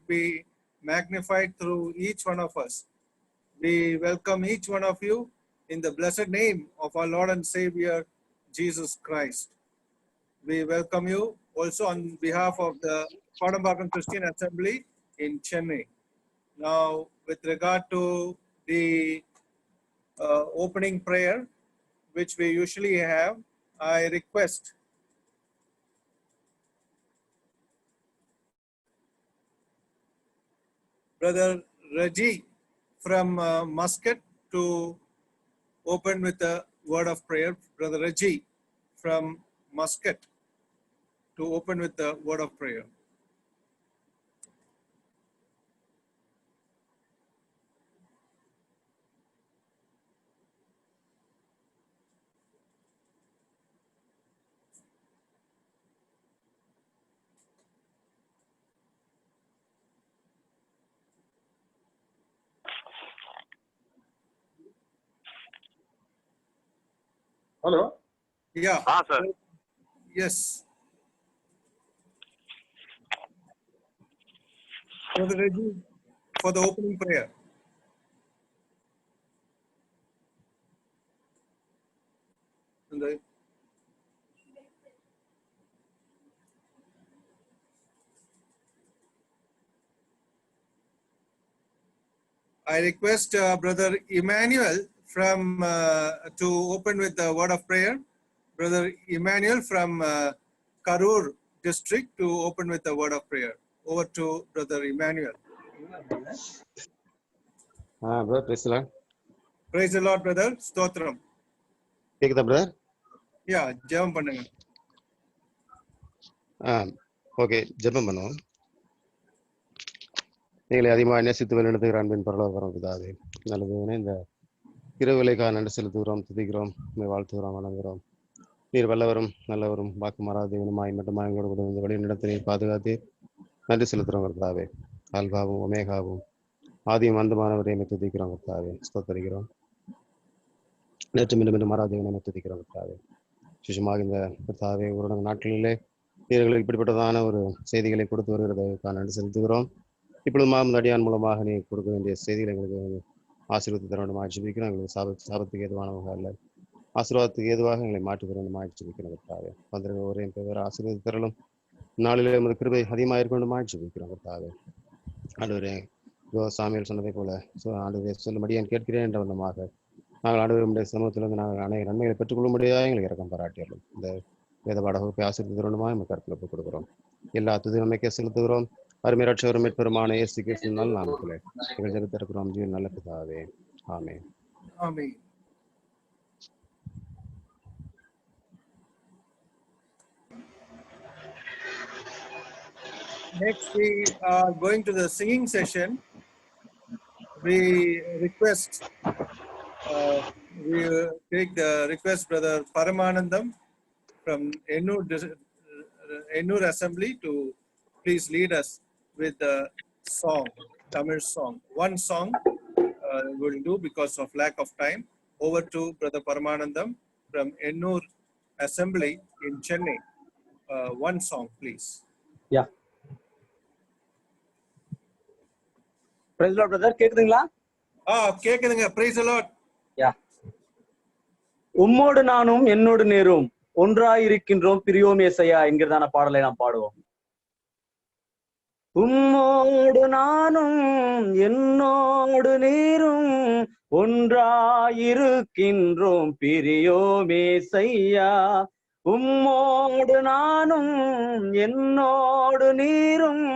be magnified through each one of us. We welcome each one of you in the blessed name of our Lord and Savior, Jesus Christ. We welcome you also on behalf of the Kodambakkam Christian Assembly in Chennai. Now, with regard to the opening prayer, which we usually have, I request Brother Raji from Muscat to open with a word of prayer. Brother Raji from Muscat to open with the word of prayer. Hello. Yeah. Sir. Yes. Brother Raji for the opening prayer. I request Brother Emmanuel from to open with the word of prayer. Brother Emmanuel from Karur district to open with the word of prayer. Over to Brother Emmanuel. Brother, praise the Lord. Praise the Lord, brother. Stotram. கேக்குதா brother? Yeah, ஜெபம் பண்ணுங்க. Okay, ஜெபம் பண்ணுவோம். நீங்களை அதிகமாக நேசித்து வழிநடத்துகிற அன்பின் பரலோகம் பிதாவே, நல்லதுன்னு இந்த இரவுலைக்காக நன்றி செலுத்துகிறோம், துதிக்கிறோம், வாழ்த்துகிறோம், வணங்குகிறோம். நீர் வல்லவரும் நல்லவரும் வாக்கு மாறாதவனுமாய் மட்டுமாய் எங்களோட கூட இந்த வழி நடத்தி நீர் பாதுகாத்து நன்றி செலுத்துகிறோம் கர்த்தாவே. ஆல்பாவும் ஒமேகாவும் ஆதியும் அந்தமானவரை எம்மை துதிக்கிறோம் கர்த்தாவே, ஸ்தோத்தரிக்கிறோம். நேற்று மீண்டும் மாறாதவனை எம்மை துதிக்கிறோம் கர்த்தாவே. விசேஷமாக இந்த கர்த்தாவே ஒரு நாட்களிலே நீர்களுக்கு இப்படிப்பட்டதான ஒரு செய்திகளை கொடுத்து வருகிறதற்காக நன்றி செலுத்துகிறோம். இப்பொழுது அடியான் மூலமாக நீ கொடுக்க வேண்டிய செய்திகளை எங்களுக்கு ஆசீர்வாதத்தை தர வேண்டுமா ஜெபிக்கிறோம். எங்களுக்கு சாபத்துக்கு ஏதுவானவங்க அல்ல, ஆசீர்வாதத்துக்கு ஏதுவாக எங்களை மாற்றி தர வேண்டுமா ஜெபிக்கிறோம் கர்த்தாவே. வந்திருக்க ஒரே பேர் ஆசீர்வாத தரலும் நாளிலே நமது கிருபை அதிகமாக இருக்க வேண்டுமா ஜெபிக்கிறோம் கர்த்தாவே. ஆண்டவரே, சாமியால் சொன்னதை போல ஆண்டவரே சொல்லும்படியான் கேட்கிறேன் என்ற வண்ணமாக நாங்கள் ஆண்டவருடைய சமூகத்திலிருந்து நாங்கள் அநேக நன்மைகளை பெற்றுக்கொள்ளும்படியாக எங்களுக்கு இறக்கம் பாராட்டியலும் இந்த வேத பாடகத்தை ஆசீர்வாத தரணுமா நம்ம கருத்தில் கொடுக்கிறோம். எல்லா துதி நன்மைக்கே செலுத்துகிறோம். அருமையாட்சியரும் மீட்பெருமான இயேசு கிறிஸ்துவின் நாமத்திலே எங்கள் ஜெபத்திற்கிறோம் ஜீவன் நல்ல பிதாவே, ஆமென். Amen. Next, we are going to the singing session. We request, we take the request, Brother Paramanandam from Ennur Assembly to please lead us with the song, Tamil song. One song will do because of lack of time. Over to Brother Paramanandam from Ennur Assembly in Chennai. One song, please. Yeah. Praise the Lord, brother. கேக்குதுங்களா? கேக்குதுங்க. Praise the Lord. Yeah. உம்மோடு நானும் என்னோடு நேரும் ஒன்றாயிருக்கின்றோம் பிரியோம் ஏசையா என்கிறதான பாடலை நாம் பாடுவோம். உம்மோடு நானும் என்னோடு நீரும் ஒன்றாயிருக்கின்றோம் பிரியோம் ஏசையா. உம்மோடு நானும் என்னோடு நீரும்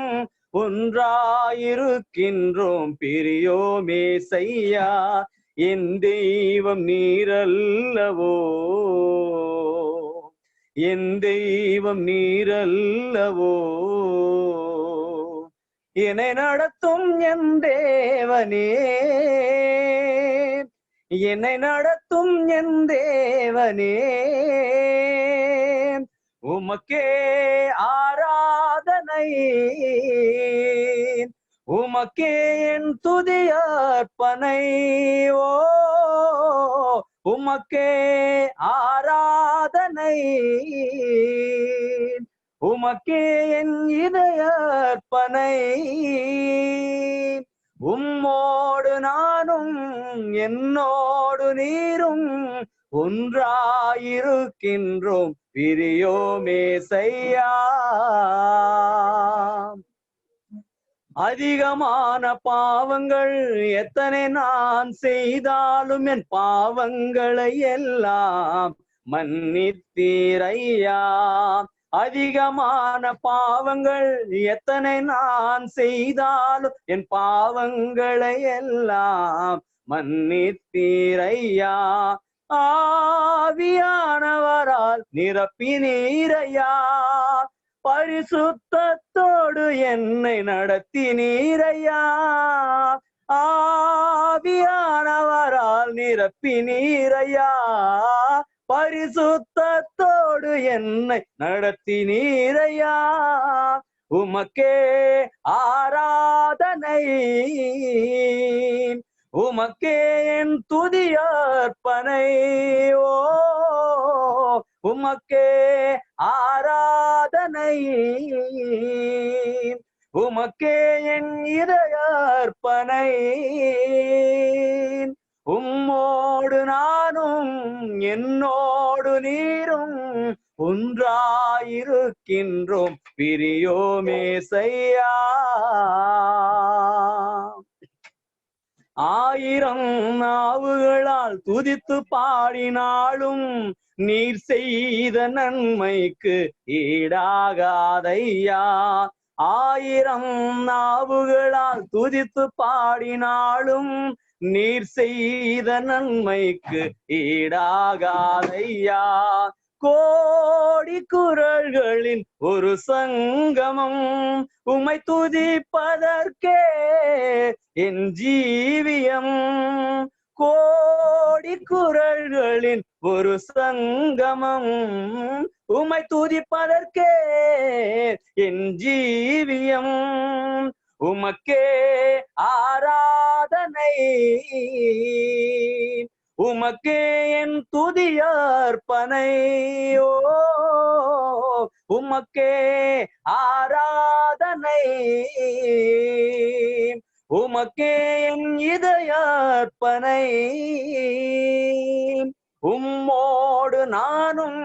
ஒன்றாயிருக்கின்றோம் பிரியோம் ஏசையா. என் தெய்வம் நீரல்லவோ, என் தெய்வம் நீரல்லவோ, என்னை நடத்தும் என் தேவனே, என்னை நடத்தும் என் தேவனே. உமக்கே ஆராதனை, உமக்கே என் துதியர்ப்பனை. ஓ உமக்கே ஆராதனை, உமக்கே என் இதயர்ப்பனை. உம்மோடு நானும் என்னோடு நீரும் ஒன்றாயிருக்கின்றோம் பிரியோமேசையா. அதிகமான பாவங்கள் எத்தனை நான் செய்தாலும் என் பாவங்களை எல்லாம் மன்னித்தீரையா. அதிகமான பாவங்கள் எத்தனை நான் செய்தாலும் என் பாவங்களை எல்லாம் மன்னித்தீரையா. ஆவியானவரால் நிரப்பினீரையா. பரிசுத்தத்தோடு என்னை நடத்தினீரையா. ஆவியானவரால் நிரப்பினீரையா. பரிசுத்தத்தோடு என்னை நடத்தினீரையா. உமக்கே ஆராதனை. உமக்கே என் துதியர்ப்பனை. ஓ உமக்கே ஆராதனை. உமக்கே என் இதயர்ப்பனை. உம்மோடு நானும் என்னோடு நீரும் ஒன்றாயிருக்கின்றோம் பிரியோமேசையா. ஆயிரம் நாவுகளால் துதித்து பாடினாலும் நீர் செய்த நன்மைக்கு ஈடாகாதையா. ஆயிரம் நாவுகளால் துதித்து பாடினாலும் நீர் செய்த நன்மைக்கு ஈடாகாதையா. கோடி குரல்களின் ஒரு சங்கமம் உம்மை துதிப்பதற்கே என் ஜீவியம். கோடி குரல்களின் ஒரு சங்கமம் உம்மை துதிப்பதற்கே என் ஜீவியம். உமக்கே ஆராதனை. உமக்கே என் துதியர்ப்பனை. ஓ உமக்கே ஆராதனை. உமக்கே என் இதயர்ப்பனை. உம்மோடு நானும்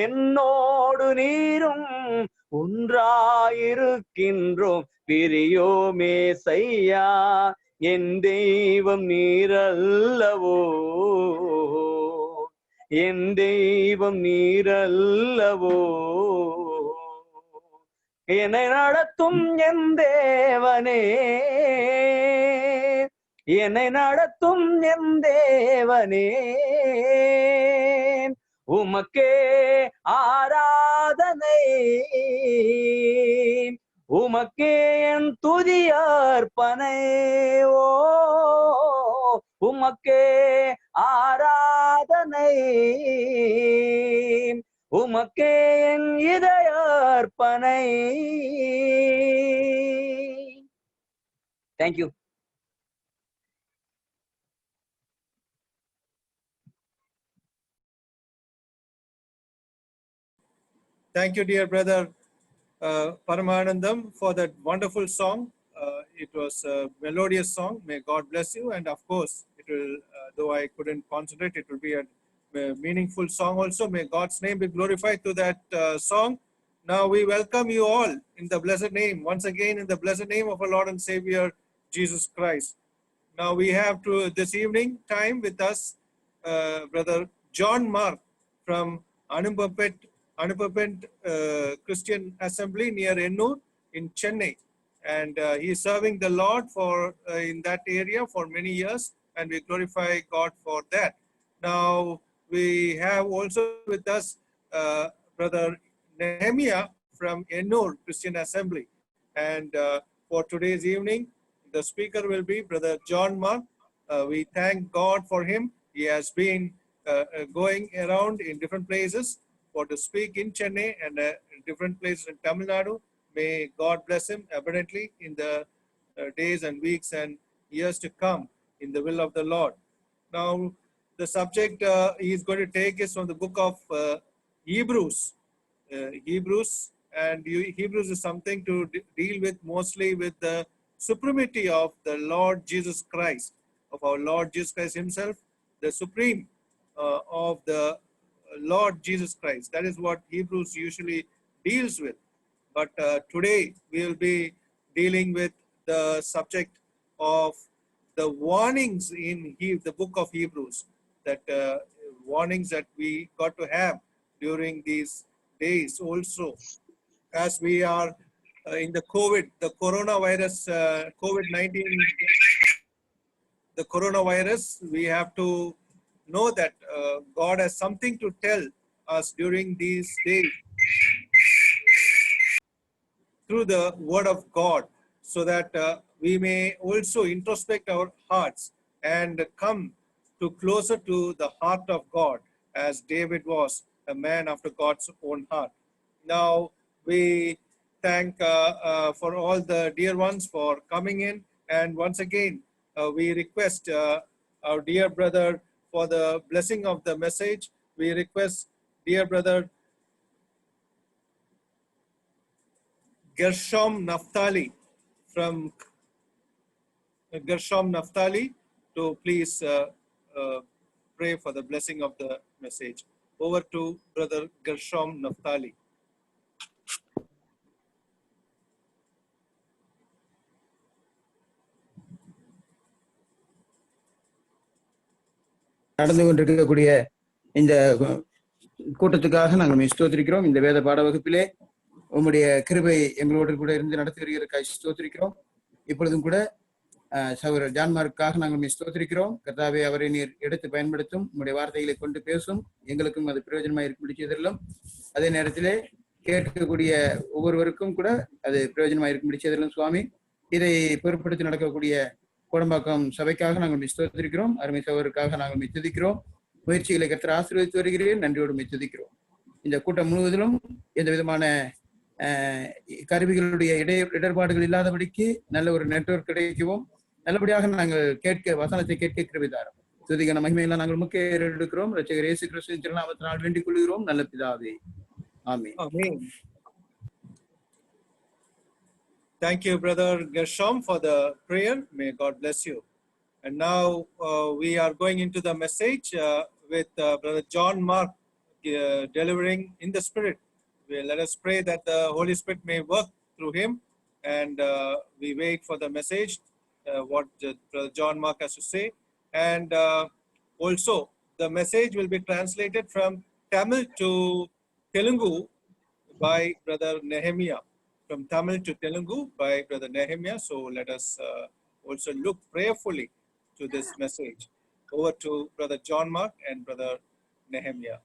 என்னோடு நீரும் ஒன்றாயிருக்கின்றோம் பிரியோமேசையா. என் தெய்வம் நீரல்லவோ. என் தெய்வம் நீரல்லவோ. என்னை நடத்தும் என் தேவனே. என்னை நடத்தும் என் தேவனே. உமக்கே ஆராதனை. உமக்கே என் துதியர்ப்பனை. ஓ உமக்கே ஆராதனை. உமக்கே என் இதயர்ப்பனை. Thank you. Thank you, dear brother Paramanandam, for that wonderful song. It was a melodious song. May God bless you. And of course, it will, though I couldn't concentrate, it will be a meaningful song also. May God's name be glorified to that song. Now we welcome you all in the blessed name, once again in the blessed name of our Lord and Savior, Jesus Christ. Now we have to this evening time with us, Brother John Mark from Anuppapet Christian Assembly near Ennur in Chennai. And he is serving the Lord for in that area for many years, and we glorify God for that. Now we have also with us Brother Nehemiah from Ennur Christian Assembly. And for today's evening, the speaker will be Brother John Mark. We thank God for him. He has been going around in different places for to speak in Chennai and different places in Tamil Nadu. May God bless him abundantly in the days and weeks and years to come in the will of the Lord. Now, the subject he is going to take is from the book of Hebrews. Hebrews and Hebrews is something to deal with mostly with the supremacy of the Lord Jesus Christ, of our Lord Jesus Christ himself, the supreme of the Lord Jesus Christ. That is what Hebrews usually deals with. But today we will be dealing with the subject of the warnings in the book of Hebrews, that warnings that we got to have during these days also, as we are in the coronavirus, COVID-19, the coronavirus. We have to know that God has something to tell us during these days through the word of God, so that we may also introspect our hearts and come to closer to the heart of God, as David was a man after God's own heart. Now we thank for all the dear ones for coming in, and once again we request our dear brother for the blessing of the message. We request dear brother Gershom Naftali from Gershom Naftali to please pray for the blessing of the message. Over to brother Gershom Naftali. நடந்து கொண்டிருக்கக்கூடிய இந்த கூட்டத்துக்காக நாங்கள் ஸ்தோத்திரிக்கிறோம். இந்த வேத பாட வகுப்பிலே உம்முடைய கிருபை எங்களோடு கூட இருந்து நடத்தி வருகிறதுக்காக ஸ்தோத்திரிக்கிறோம். இப்பொழுதும் கூட சகோதரர் ஜான்மார்க்காக நாங்கள் ஸ்தோத்திரிக்கிறோம். கர்த்தாவே, அவரை நீர் எடுத்து பயன்படுத்தும், உங்களுடைய வார்த்தைகளை கொண்டு பேசும், எங்களுக்கும் அது பிரயோஜனமாக இருக்கும்படி செய்திடலும். அதே நேரத்திலே கேட்கக்கூடிய ஒவ்வொருவருக்கும் கூட அது பிரயோஜனமாக இருக்கும்படி செய்திடலும். சுவாமி, இதை பொருட்படுத்தி நடக்கக்கூடிய கோடம்பாக்கம் சபைக்காக நாங்கள் ஸ்தோத்திரிக்கிறோம். அருமை சகோதரருக்காக நாங்கள் துதிக்கிறோம். முயற்சிகளை கர்த்தர் ஆசீர்வதித்து வருகிறேன். நன்றியோடு துதிக்கிறோம். இந்த கூட்டம் முழுவதிலும் எந்த விதமான கருவிகளுடைய இடர்பாடுகள் இல்லாதபடிக்கு நல்ல ஒரு நெட்வொர்க் கிடைக்கவும், நல்லபடியாக நாங்கள் வசனத்தை கேட்க கிருபைதாரும். துதிக்கான மகிமையெல்லாம் நாங்கள் முக்கிய எடுக்கிறோம். ரட்சகர் இயேசு கிறிஸ்துவின் திருநாமத்தினால் வேண்டிக் கொள்கிறோம், நல்ல பிதாவே, ஆமென். Amen. Thank you, brother Gershom, for the prayer. May God bless you. And now we are going into the message with brother John Mark delivering in the Spirit. Let us pray that the Holy Spirit may work through him, and we wait for the message, what brother John Mark has to say. And also, the message will be translated from Tamil to Telugu by brother Nehemiah. From Tamil to Telugu by brother Nehemiah. So let us also look prayerfully to this message. Over to brother John Mark and brother Nehemiah.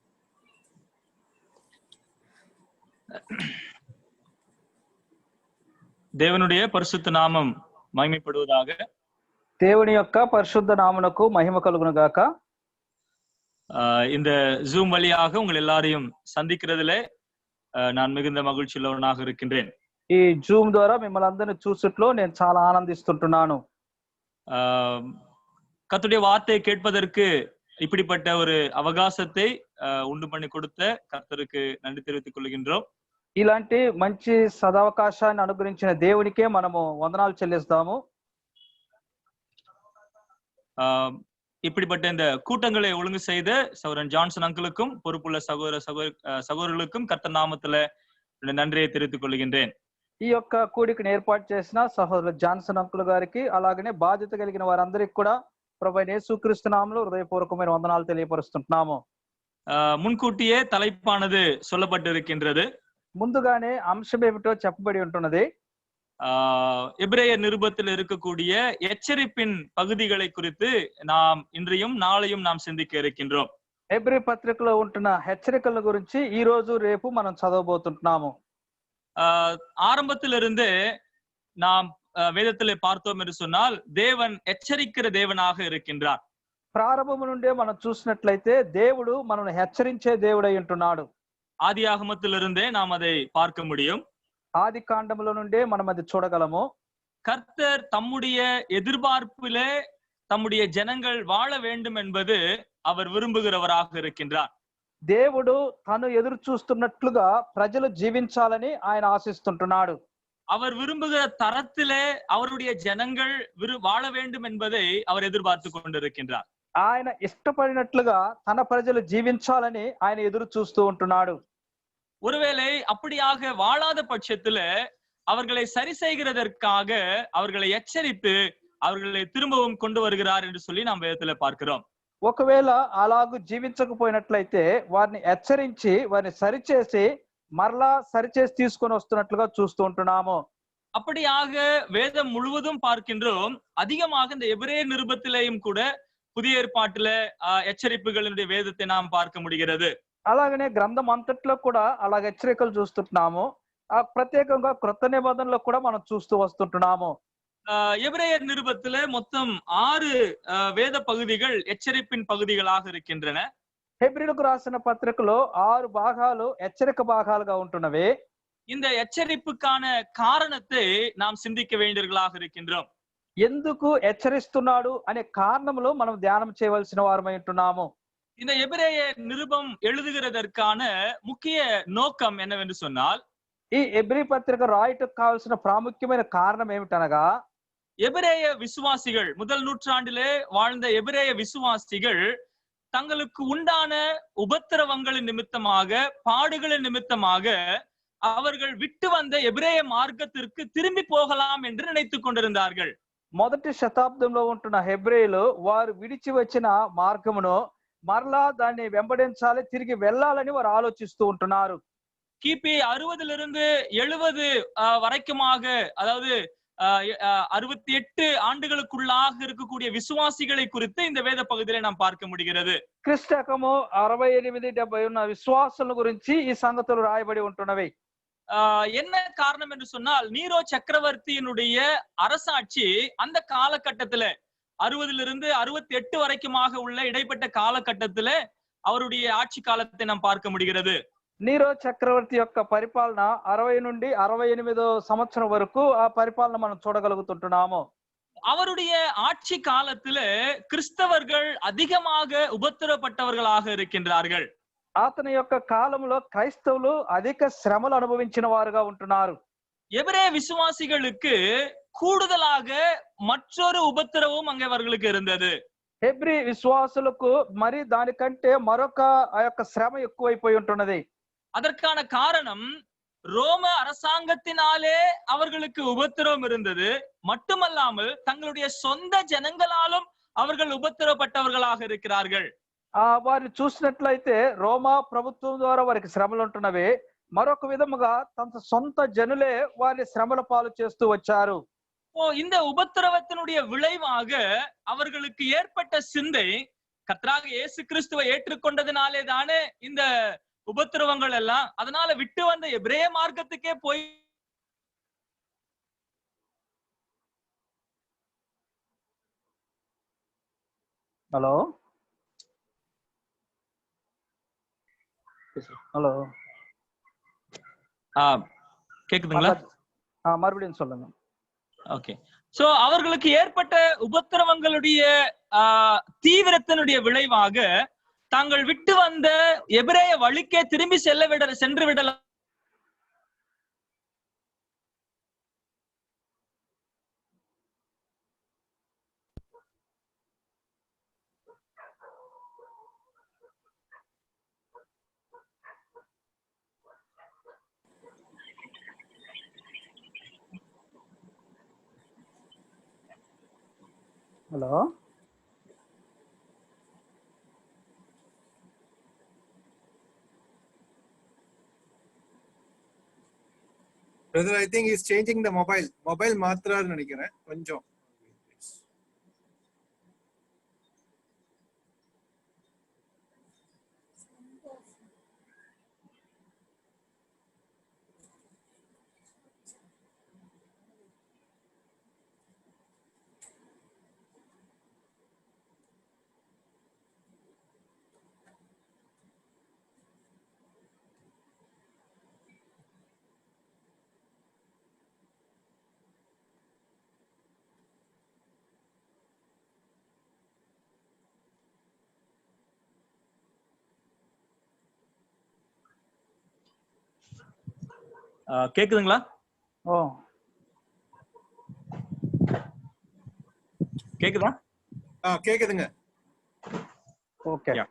தேவனுடைய பரிசுத்த நாமம் மகிமைப்படுவதாக. దేవుని యొక్క పరిశుద్ధ నామమునకు మహిమ కలుగును గాక. இந்த ஜூம் வழியாக உங்கள் எல்லாரையும் சந்திக்கிறதுல நான் மிகுந்த மகிழ்ச்சி உள்ளவனாக இருக்கின்றேன். ఈ జూమ్ ద్వారా మిమ్మల్ని అందరిని చూసుట్లో నేను చాలా ఆనందిస్తుంటున్నాను. கர்த்தருடைய வார்த்தையை கேட்பதற்கு இப்படிப்பட்ட ஒரு அவகாசத்தை உண்டு பண்ணி கொடுத்த கர்த்தருக்கு நன்றி தெரிவித்துக் கொள்கின்றோம். ఇలాంటి మంచి సదవకాశాన్ని అనుగ్రహించిన దేవునికే మనము వందనాలు చెల్లిస్తాము. இப்படிப்பட்ட இந்த கூட்டங்களை ஒழுங்கு செய்த சகோதரன் ஜான்சன் அங்கிளுக்கும் பொறுப்புள்ள சகோதரர்களுக்கும் கர்த்தர் நாமத்துல நன்றியை தெரிவித்துக் கொள்கின்றேன். ఈ యొక్క కూడికను ఏర్పాటు చేసిన సహోదరు జాన్సన్ అంకుల్ గారికి, అలాగనే బాధ్యత కలిగిన వారందరికి కూడా ప్రభువైన యేసుక్రీస్తు నామములో హృదయపూర్వకమైన వందనాలు తెలియపరుస్తున్నాము. முன்கூட்டியே தலைப்பானது சொல்லப்பட்டிருக்கின்றது. ముందుగానే అంశం ఏమిటో చెప్పబడి ఉంటున్నది. எபிரேயர் நிருபத்தில் இருக்கக்கூடிய எச்சரிப்பின் பகுதிகளை குறித்து நாம் இன்றையும் நாளையும் நாம் சிந்திக்க இருக்கின்றோம். హెబ్రీ పత్రికలో ఉంటున్న హెచ్చరికల గురించి ఈ రోజు రేపు మనం చదవబోతుంటున్నాము. ஆரம்பத்திலிருந்து நாம் வேதத்திலே பார்த்தோம் என்று சொன்னால் தேவன் எச்சரிக்கிற தேவனாக இருக்கின்றார். ప్రారంభము నుండే మనం చూసినట్లయితే దేవుడు మనల్ని హెచ్చరించే దేవుడై ఉంటున్నాడు. ஆதியாகமத்திலிருந்தே நாம் அதை பார்க்க முடியும். ఆది కాండములో నుండే మనం అది చూడగలము. கர்த்தர் தம்முடைய எதிர்பார்ப்பிலே தம்முடைய ஜனங்கள் வாழ வேண்டும் என்பது அவர் விரும்புகிறவராக இருக்கின்றார். దేవుడు తను ఎదురు చూస్తున్నట్లుగా ప్రజలు జీవించాలని ఆయన ఆశిస్తుంటున్నాడు. அவர் விரும்புகிற தரத்திலே அவருடைய ஜனங்கள் வாழ வேண்டும் என்பதை அவர் எதிர்பார்த்து கொண்டிருக்கின்றார். ఆయన ఇష్టపడినట్లుగా తన ప్రజలు జీవించాలని ఆయన ఎదురు చూస్తూ ఉంటున్నాడు. ஒருவேளை அப்படியாக வாழாத பட்சத்துல அவர்களை சரி செய்கிறதற்காக அவர்களை எச்சரித்து அவர்களை திரும்பவும் கொண்டு வருகிறார் என்று சொல்லி நாம் வேதத்துல பார்க்கிறோம். ఒకవేళ అలాగూ జీవించకపోయినట్లయితే వారిని హెచ్చరించి వారిని సరిచేసి మరలా సరిచేసి తీసుకొని వస్తున్నట్లుగా చూస్తూ ఉంటున్నాము. அப்படியாக வேதம் முழுவதும் பார்க்கின்றோம். அதிகமாக இந்த எபிரேய நிருபத்திலேயும் கூட புதிய ஏற்பாட்டுல எச்சரிப்புகளினுடைய வேதத்தை நாம் பார்க்க முடிகிறது. అలాగనే గ్రంథం అంతట్లో కూడా అలాగ హెచ్చరికలు చూస్తుంటున్నాము. ప్రత్యేకంగా క్రొత్త నిబంధనలో కూడా మనం చూస్తూ వస్తుంటున్నాము. எபிரேயர் நிருபத்துல மொத்தம் 6 வேத பகுதிகள் எச்சரிப்பின் பகுதிகளாக இருக்கின்றன. హెబ్రీలకు రాసిన పత్రికలో 6 భాగాలు హెచ్చరిక భాగాలుగా ఉంటున్నవి. இந்த எச்சரிப்புக்கான காரணத்தை நாம் சிந்திக்க வேண்டியவர்களாக இருக்கின்றோம். ఎందుకు హెచ్చరిస్తున్నాడు అనే కారణములో మనం ధ్యానం చేయవలసిన వారమై ఉంటున్నాము. இந்த எபிரேய நிருபம் எழுதுகிறதற்கான முக்கிய நோக்கம் என்னவென்று சொன்னால், ఈ హెబ్రీ పత్రిక రాయటకు కావాల్సిన ప్రాముఖ్యమైన కారణం ఏమిటనగా, எபிரேய விசுவாசிகள், முதல் நூற்றாண்டிலே வாழ்ந்த எபிரேய விசுவாசிகள் தங்களுக்கு உண்டான உபத்திரவங்களின் நிமித்தமாக, பாடுகளின் நிமித்தமாக அவர்கள் விட்டு வந்த எபிரேய மார்க்கத்திற்கு திரும்பி போகலாம் என்று நினைத்துக் கொண்டிருந்தார்கள். మొదటి శతాబ్దంలో ఉంటున్న హెబ్రేయులు వారు విడిచి వచ్చిన మార్గమును మరలా దాన్ని వెంబడించాలి, తిరిగి వెళ్ళాలని వారు ఆలోచిస్తూ ఉంటున్నారు. கிபி 60 70 வரைக்குமாக, அதாவது 68 ஆண்டுகளுக்குள்ளாக இருக்கக்கூடிய விசுவாசிகளை குறித்து இந்த வேத பகுதியிலே நாம் பார்க்க முடிகிறது. క్రిస్తకము 68 70 ఉన్న విశ్వాసుల గురించి ఈ సంగతులు రాయబడి ఉంటున్నవి. என்ன காரணம் என்று சொன்னால், நீரோ சக்கரவர்த்தியினுடைய அரசாட்சி அந்த காலகட்டத்துல 60 68 வரைக்குமாக உள்ள இடைப்பட்ட காலகட்டத்துல அவருடைய ஆட்சி காலத்தை நாம் பார்க்க முடிகிறது. నీరో చక్రవర్తి యొక్క పరిపాలన 60 నుండి 68 సంవత్సరం వరకు ఆ పరిపాలన మనం చూడగలుగుతుంటున్నాము. அவருடைய ஆட்சி காலத்துல கிறிஸ்தவர்கள் அதிகமாக உபத்திரப்பட்டவர்களாக இருக்கின்றார்கள். అతని యొక్క కాలంలో క్రైస్తవులు అధిక శ్రమలు అనుభవించిన వారుగా ఉంటున్నారు. எபிரேய விசுவாசிகளுக்கு கூடுதலாக மற்றொரு உபத்திரவும் அங்கே அவர்களுக்கு இருந்தது. హెబ్రీ విశ్వాసులకు మరి దానికంటే మరొక ఆ యొక్క శ్రమ ఎక్కువైపోయి ఉంటున్నది. அதற்கான காரணம், ரோம அரசாங்கத்தினாலே அவர்களுக்கு உபத்திரவம் இருந்தது. மட்டுமல்லாமல் தங்களுடைய சொந்த ஜனங்களாலும் அவர்கள் உபத்திரப்பட்டவர்களாக இருக்கிறார்கள். వారిని చూసినట్లయితే రోమా ప్రభుత్వం ద్వారా వారికి శ్రమలు ఉంటున్నవి. మరొక విధముగా తమ సొంత జనులే వారిని శ్రమల పాలు చేస్తూ వచ్చారు. இந்த உபத்திரவத்தினுடைய விளைவாக அவர்களுக்கு ஏற்பட்ட சிந்தை, கர்த்தராகிய இயேசு கிறிஸ்துவை ஏற்றுக்கொண்டதினாலே தானே இந்த உபத்திரவங்கள் எல்லாம், அதனால விட்டு வந்த எபிரேய மார்க்கத்துக்கே போய் హలో ஹலோ கேக்குதுங்களா? மறுபடியும் சொல்லுங்க. ஓகே. சோ அவர்களுக்கு ஏற்பட்ட உபத்திரவங்களுடைய தீவிரத்தினுடைய விளைவாக தாங்கள் விட்டு வந்த எபிரேய வழிக்கே திரும்பி சென்று விடலாம். Hello Brother, I think he's changing the mobile. Mobile மாத்துறாருன்னு நினைக்கிறேன் கொஞ்சம். கேக்குதுங்களா? ஓ கேக்குதா? కేకుదుங்க. ఓకే. Yeah.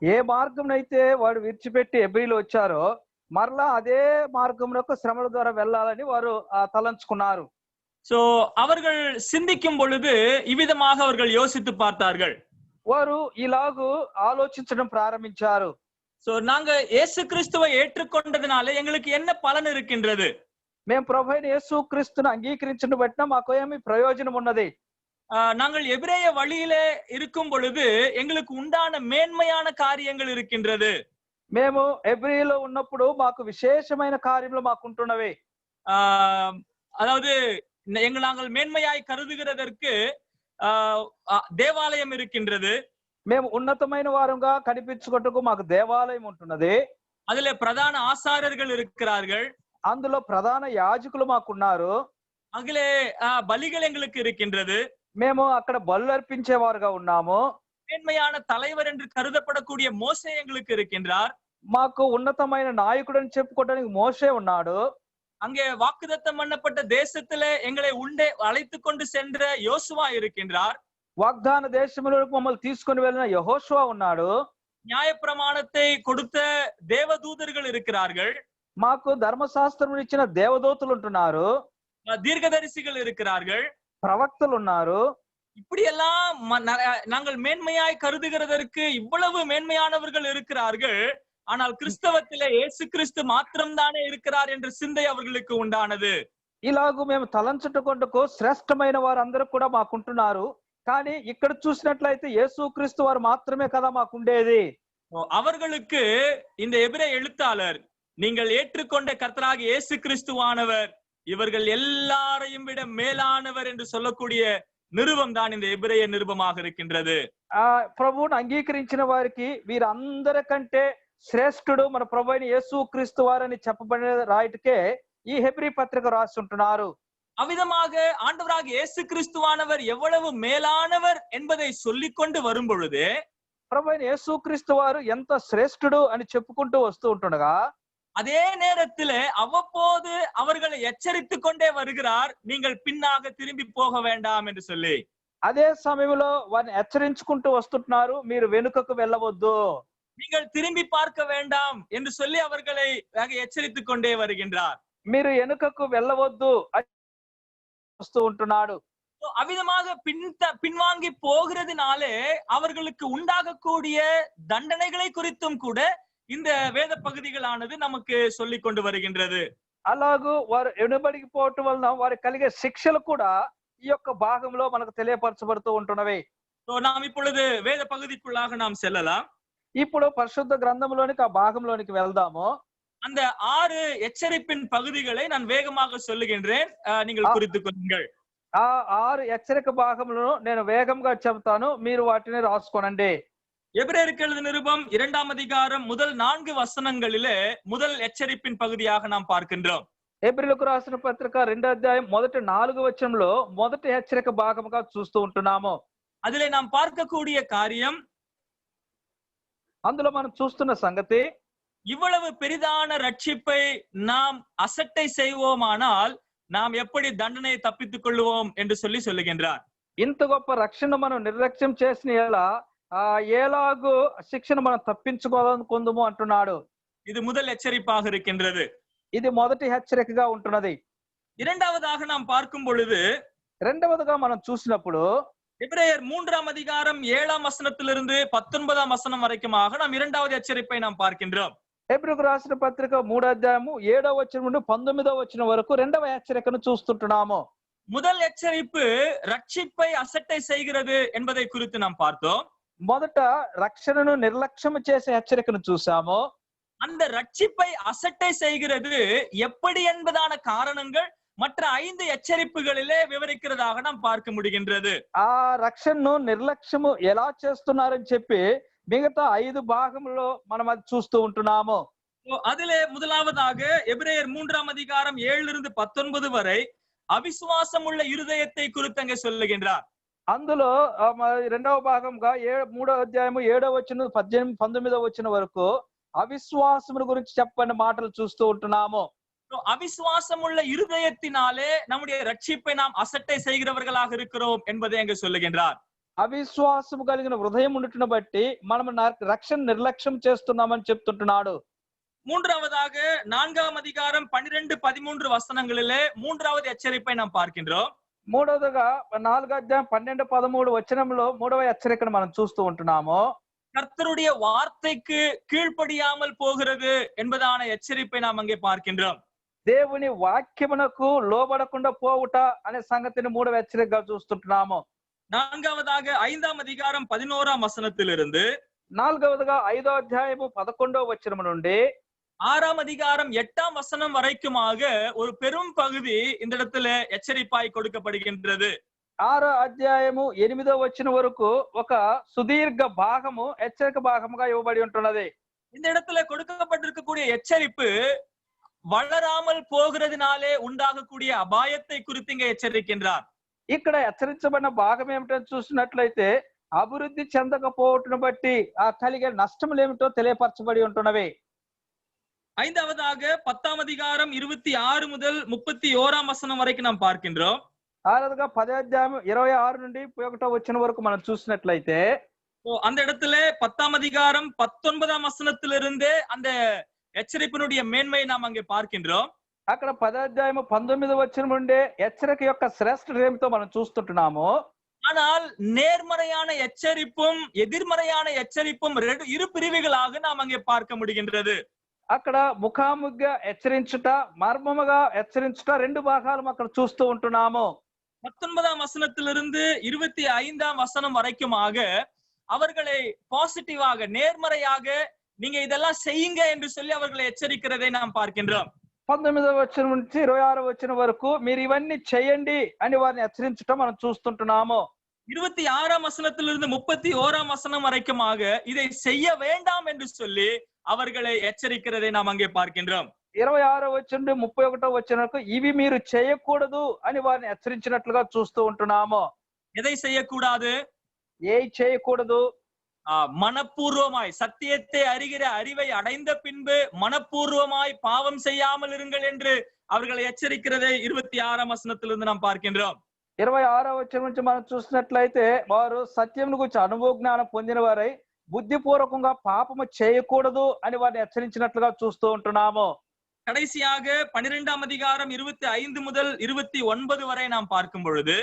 ఏ మార్గంనైతే వాడు విడిచిపెట్టి హెబ్రీలు వచ్చారో మరలా అదే మార్గంలోకి శ్రమల ద్వారా వెళ్ళాలని వారు తలంచుకున్నారు. சோ அவர்கள் சிந்திக்கும் பொழுது இவ்விதமாக அவர்கள் யோசித்து பார்த்தார்கள். వారు ఇలాగూ ఆలోచించడం ప్రారంభించారు. சோ நாங்க இயேசு கிறிஸ்துவை ஏற்றுக்கொண்டதனால எங்களுக்கு என்ன பலன் இருக்கின்றது? మేము ప్రభు అయిన యేసు క్రీస్తును అంగీకరించడం బట్టి మాకు ఏమి ప్రయోజనం ఉన్నది? நாங்கள் எபிரேய வழியிலே இருக்கும் பொழுது எங்களுக்கு உண்டான மேன்மையான காரியங்கள் இருக்கின்றது. మేము హెబ్రీలో ఉన్నప్పుడు మాకు విశేషమైన కార్యములు మాకు ఉంటున్నవి. அதாவது நாங்கள் மேன்மையாய் கருதுகிறதற்கு தேவாலயம் இருக்கின்றது. మేము ఉన్నతమైన వారంగా కనిపించుకొట్టుకు మాకు దేవాలయం ఉంటున్నది. அதிலே பிரதான ஆசாரியர்கள் இருக்கிறார்கள். అందులో ప్రధాన యాజకులు మాకున్నారు. அதிலே பலிகள் எங்களுக்கு இருக்கின்றது. మేము అక్కడ బలు అర్పించేవారుగా ఉన్నాము. மேன்மையான தலைவர் என்று கருதப்படக்கூடிய மோசே எங்களுக்கு இருக்கின்றார். మాకు ఉన్నతమైన నాయకుడు అని చెప్పుకోవడానికి మోషే ఉన్నాడు. அங்கே வாக்குத்தத்தம் பண்ணப்பட்ட தேசத்திலே எங்களை உண்டே அழைத்து கொண்டு சென்ற யோசுவா இருக்கின்றார். వాగ్దాన దేశంలోకి మమ్మల్ని తీసుకొని వెళ్ళిన యెహోషువ ఉన్నాడు. நியாயப்பிரமாணத்தை கொடுத்த தேவதூதர்கள் இருக்கிறார்கள். మాకు ధర్మశాస్త్రం ఇచ్చిన దేవదూతలు ఉంటున్నారు. தீர்க்கதரிசிகள் இருக்கிறார்கள். ప్రవక్తలు ఉన్నారు. இப்படியெல்லாம் நாங்கள் மேன்மையாய் கருதுகிறதற்கு இவ்வளவு மேன்மையானவர்கள் இருக்கிறார்கள். ஆனால் கிறிஸ்தவத்திலே இயேசு கிறிஸ்து மாத்திரம்தானே இருக்கிறார் என்ற சிந்தை அவர்களுக்கு உண்டானது. ఇలాగూ మేము తలంచుటకొండకు శ్రేష్టమైన వారు అందరూ కూడా మాకుంటున్నారు. కానీ ఇక్కడ చూసినట్లయితే యేసు క్రీస్తు వారు మాత్రమే కదా మాకుండేది. அவர்களுக்கு இந்த எபிரேய எழுத்தாளர் நீங்கள் ஏற்றுக்கொண்ட கர்த்தராகிய இயேசு கிறிஸ்துவானவர் இவர்கள் எல்லாரையும் விட மேலானவர் என்று சொல்லக்கூடிய நிருபம் தான் இந்த எபிரேய நிருபமாக இருக்கின்றது. ప్రభువును అంగీకరించిన వారికి వీరందరికంటే శ్రేష్ఠుడు మన ప్రభు అయిన యేసు క్రీస్తు వారని చెప్పబడిన రాయటకే ఈ హెబ్రీ పత్రిక రాస్తుంటున్నారు. அவ்விதமாக ஆண்டவராக இயேசு கிறிஸ்துவானவர் எவ்வளவு மேலானவர் என்பதை சொல்லிக்கொண்டு வரும் பொழுது ప్రభు అయిన యేసు క్రీస్తు వారు ఎంత శ్రేష్ఠుడు అని చెప్పుకుంటూ వస్తూ ఉంటుండగా அதே நேரத்திலே அவ்வப்போது அவர்களை எச்சரித்துக் கொண்டே வருகிறார், நீங்கள் பின்னாக திரும்பி போக வேண்டாம் என்று சொல்லி. అదే సమయంలో వారిని హెచ్చరించుకుంటూ వస్తుంటున్నారు, మీరు వెనుకకు వెళ్ళవద్దు, நீங்கள் திரும்பி பார்க்க வேண்டாம் என்று சொல்லி அவர்களை எச்சரித்துக் கொண்டே வருகின்றார். మీరు వెనుకకు వెళ్ళవద్దు అని వస్తూ ఉంటున్నాడు. அவ்விதமாக பின்வாங்கி போகிறதுனாலே அவர்களுக்கு உண்டாகக்கூடிய தண்டனைகளை குறித்தும் கூட இந்த வேத பகுதிகளானது நமக்கு சொல்லிக் கொண்டு வருகின்றது. అలాగూ వారు వెనుబడికి పోవటం వలన వారికి కలిగే శిక్షలు కూడా ఈ యొక్క భాగంలో మనకు తెలియపరచబడుతూ ఉంటున్నవి. நாம் இப்பொழுது வேத பகுதிக்குள்ளாக நாம் செல்லலாம். ఇప్పుడు పరిశుద్ధ గ్రంథంలోనికి ఆ భాగంలోనికి వెళ్దాము. அந்த 6 எச்சரிப்பின் பகுதிகளை நான் வேகமாக சொல்லுகின்றேன், நீங்கள் குறித்துக் கொள்ளுங்கள். ఆ 6 హెచ్చరిక భాగములను నేను వేగంగా చెబుతాను, మీరు వాటిని రాసుకోనండి. எபிரேயருக்கு எழுதின நிருபம் 2ஆம் அதிகாரம் முதல் 4 வசனங்களிலே முதல் எச்சரிப்பின் பகுதியாக நாம் பார்க்கின்றோம். హెబ్రీయులకు రాసిన పత్రిక 2వ అధ్యాయం మొదటి 4 వచనంలో మొదటి హెచ్చరిక భాగముగా చూస్తూ ఉంటున్నాము. அதிலே நாம் பார்க்கக்கூடிய காரியம், అందులో మనం చూస్తున్న సంగతి, இவ்வளவு பெரிதான ரட்சிப்பை நாம் அசட்டை செய்வோமானால் நாம் எப்படி தண்டனையை தப்பித்துக் கொள்வோம் என்று சொல்லுகின்றார். ఇంత గొప్ప రక్షణ మనం నిర్లక్ష్యం చేసిన ఎలా ఎలాగూ శిక్షను మనం తప్పించుకోవాలనుకుందాము అంటున్నాడు. இது முதல் எச்சரிப்பாக இருக்கின்றது. ఇది మొదటి హెచ్చరికగా ఉంటున్నది. இரண்டாவதாக நாம் பார்க்கும் பொழுது, రెండవదిగా మనం చూసినప్పుడు எபிரேயர் 3ஆம் அதிகாரம் 7ஆம் வசனத்திலிருந்து 19ஆம் வசனம் வரைக்குமாக நாம் இரண்டாவது எச்சரிப்பை நாம் பார்க்கின்றோம். హెబ్రీయులకు రాసిన పత్రిక 3వ అధ్యాయము 7వ వచనం నుండి 19వ వచనం వరకు రెండవ హెచ్చరికను చూస్తుంటున్నాము. முதல் எச்சரிப்பு ரட்சிப்பை அசட்டை செய்கிறது என்பதை குறித்து நாம் பார்த்தோம். మొదట రక్షణను నిర్లక్ష్యం చేసే హెచ్చరికను చూసాము. அந்த ரட்சிப்பை அசட்டை செய்கிறது எப்படி என்பதான காரணங்கள் மற்ற 5 எச்சரிப்புகளிலே விவரிக்கிறதாக நாம் பார்க்க முடிகின்றது. ఆ రక్షణను నిర్లక్ష్యము ఎలా చేస్తున్నారని చెప్పి మిగతా 5 భాగంలో మనం అది చూస్తూ ఉంటున్నాము. அதிலே முதலாவதாக எபிரேயர் 3ஆம் அதிகாரம் 7 to 19 வரை அவிசுவாசம் உள்ள இருதயத்தை குறித்து அங்கே சொல்லுகின்றார். అందులో రెండవ భాగంగా 3వ అధ్యాయము 7వ వచనం 18 19వ వచనం వరకు అవిశ్వాసముల గురించి చెప్పని మాటలు చూస్తూ ఉంటున్నాము. அவிசுவாசம் உள்ள இருதயத்தினாலே நம்முடைய ரட்சிப்பை நாம் அசட்டை செய்கிறவர்களாக இருக்கிறோம் என்பதை அங்கு சொல்லுகின்றார். అవిశ్వాసము కలిగిన హృదయం ఉండటం బట్టి మనం రక్షణ నిర్లక్ష్యం చేస్తున్నామని చెప్తుంటున్నాడు. மூன்றாவதாக 4ஆம் அதிகாரம் 12-13 வசனங்களிலே மூன்றாவது எச்சரிப்பை நாம் பார்க்கின்றோம். మూడవదిగా 4వ అధ్యాయం 12-13 వచనంలో మూడవ హెచ్చరికను మనం చూస్తూ ఉంటున్నాము. கர்த்தருடைய வார்த்தைக்கு கீழ்ப்படியாமல் போகிறது என்பதான எச்சரிப்பை நாம் அங்கே பார்க்கின்றோம். దేవుని వాక్యమునకు లోబడకుండా పోవుట అనే సంగతిని మూడవ హెచ్చరికగా చూస్తుంటున్నాము. நான்காவதாக 5ஆம் அதிகாரம் 11ஆம் வசனத்திலிருந்து 4వదిగా 5వ అధ్యాయము 11వ వచనం నుండి 6ஆம் அதிகாரம் 8ஆம் வசனம் வரைக்குமாக ஒரு பெரும் பகுதி இந்த இடத்துல எச்சரிப்பாய் கொடுக்கப்படுகின்றது. 6వ అధ్యాయము 8వ వచనం వరకు ఒక సుదీర్ఘ భాగము హెచ్చరిక భాగముగా ఇవ్వబడి ఉంటున్నది. இந்த இடத்துல கொடுக்கப்பட்டிருக்கக்கூடிய எச்சரிப்பு வளராமல் போகிறதுனாலே உண்டாகக்கூடிய அபாயத்தை குறித்து இங்க எச்சரிக்கின்றார். ఇక్కడ హెచ్చరించబడిన భాగం ఏమిటో చూసినట్లయితే అభివృద్ధి చెందకపోవటం బట్టి ఆ కలిగే నష్టములు ఏమిటో తెలియపరచబడి ఉంటున్నవి. 5ஆவதாக 10ஆம் அதிகாரம் 26 முதல் 31ஆம் வசனம் வரைக்கும் நாம் பார்க்கின்றோம். 6వదిగా 10వ అధ్యాయం 26 నుండి 31వ వచనం వరకు మనం చూసినట్లయితే அந்த இடத்துல 10ஆம் அதிகாரம் 19ஆம் வசனத்திலிருந்தே அந்த எச்சரிப்பினுடைய மேன்மையை நாம் அங்கே பார்க்கின்றோம். అక్కడ 10వ అధ్యాయము 19వ వచనం నుండి హెచ్చరిక యొక్క శ్రేష్ఠత ఏమిటో మనం చూస్తుంటున్నాము. ஆனால் நேர்மறையான எச்சரிப்பும் எதிர்மறையான எச்சரிப்பும் இரு பிரிவுகளாக நாம் அங்கே பார்க்க முடிகின்றது. అక్కడ ముఖాముఖిగా హెచ్చరించుట, మర్మముగా హెచ్చరించుట రెండు భాగాలు అక్కడ చూస్తూ ఉంటున్నాము. 19ஆம் வசனத்திலிருந்து 25ஆம் வசனம் வரைக்குமாக அவர்களை பாசிட்டிவாக நேர்மறையாக நீங்க இதெல்லாம் செய்யுங்க என்று சொல்லி அவர்களை எச்சரிக்கிறதை நாம் பார்க்கின்றோம். 19వ వచనం నుంచి 26వ వచనం వరకు మీరు ఇవన్నీ చేయండి అని వారిని హెచ్చరించటం మనం చూస్తుంటున్నాము. 26ஆம் வசனத்திலிருந்து 31ஆம் வசனம் வரைக்குமாக இதை செய்ய வேண்டாம் என்று சொல்லி அவர்களை எச்சரிக்கிறதை நாம் அங்கே பார்க்கின்றோம். 26వ వచనం నుండి 31వ వచనం వరకు ఇవి మీరు చేయకూడదు అని వారిని హెచ్చరించినట్లుగా చూస్తూ ఉంటున్నాము. எதை செய்யக்கூடாது? ఏం చేయకూడదు? மனப்பூர்வமாய் சத்தியத்தை அறிகிற அறிவை அடைந்த பின்பு மனப்பூர்வமாய் பாவம் செய்யாமல் இருங்கள் என்று அவர்களை எச்சரிக்கிறதை 26ஆம் வசனத்திலிருந்து நாம் பார்க்கின்றோம். 26వ వచనం నుంచి మనం చూసినట్లయితే వారు సత్యం గురించి అనుభవ జ్ఞానం పొందిన వారై బుద్ధిపూర్వకంగా పాపము చేయకూడదు అని వారిని హెచ్చరించినట్లుగా చూస్తూ ఉంటున్నాము. கடைசியாக 12ஆம் அதிகாரம் 25 முதல் 29 வரை நாம் பார்க்கும் பொழுது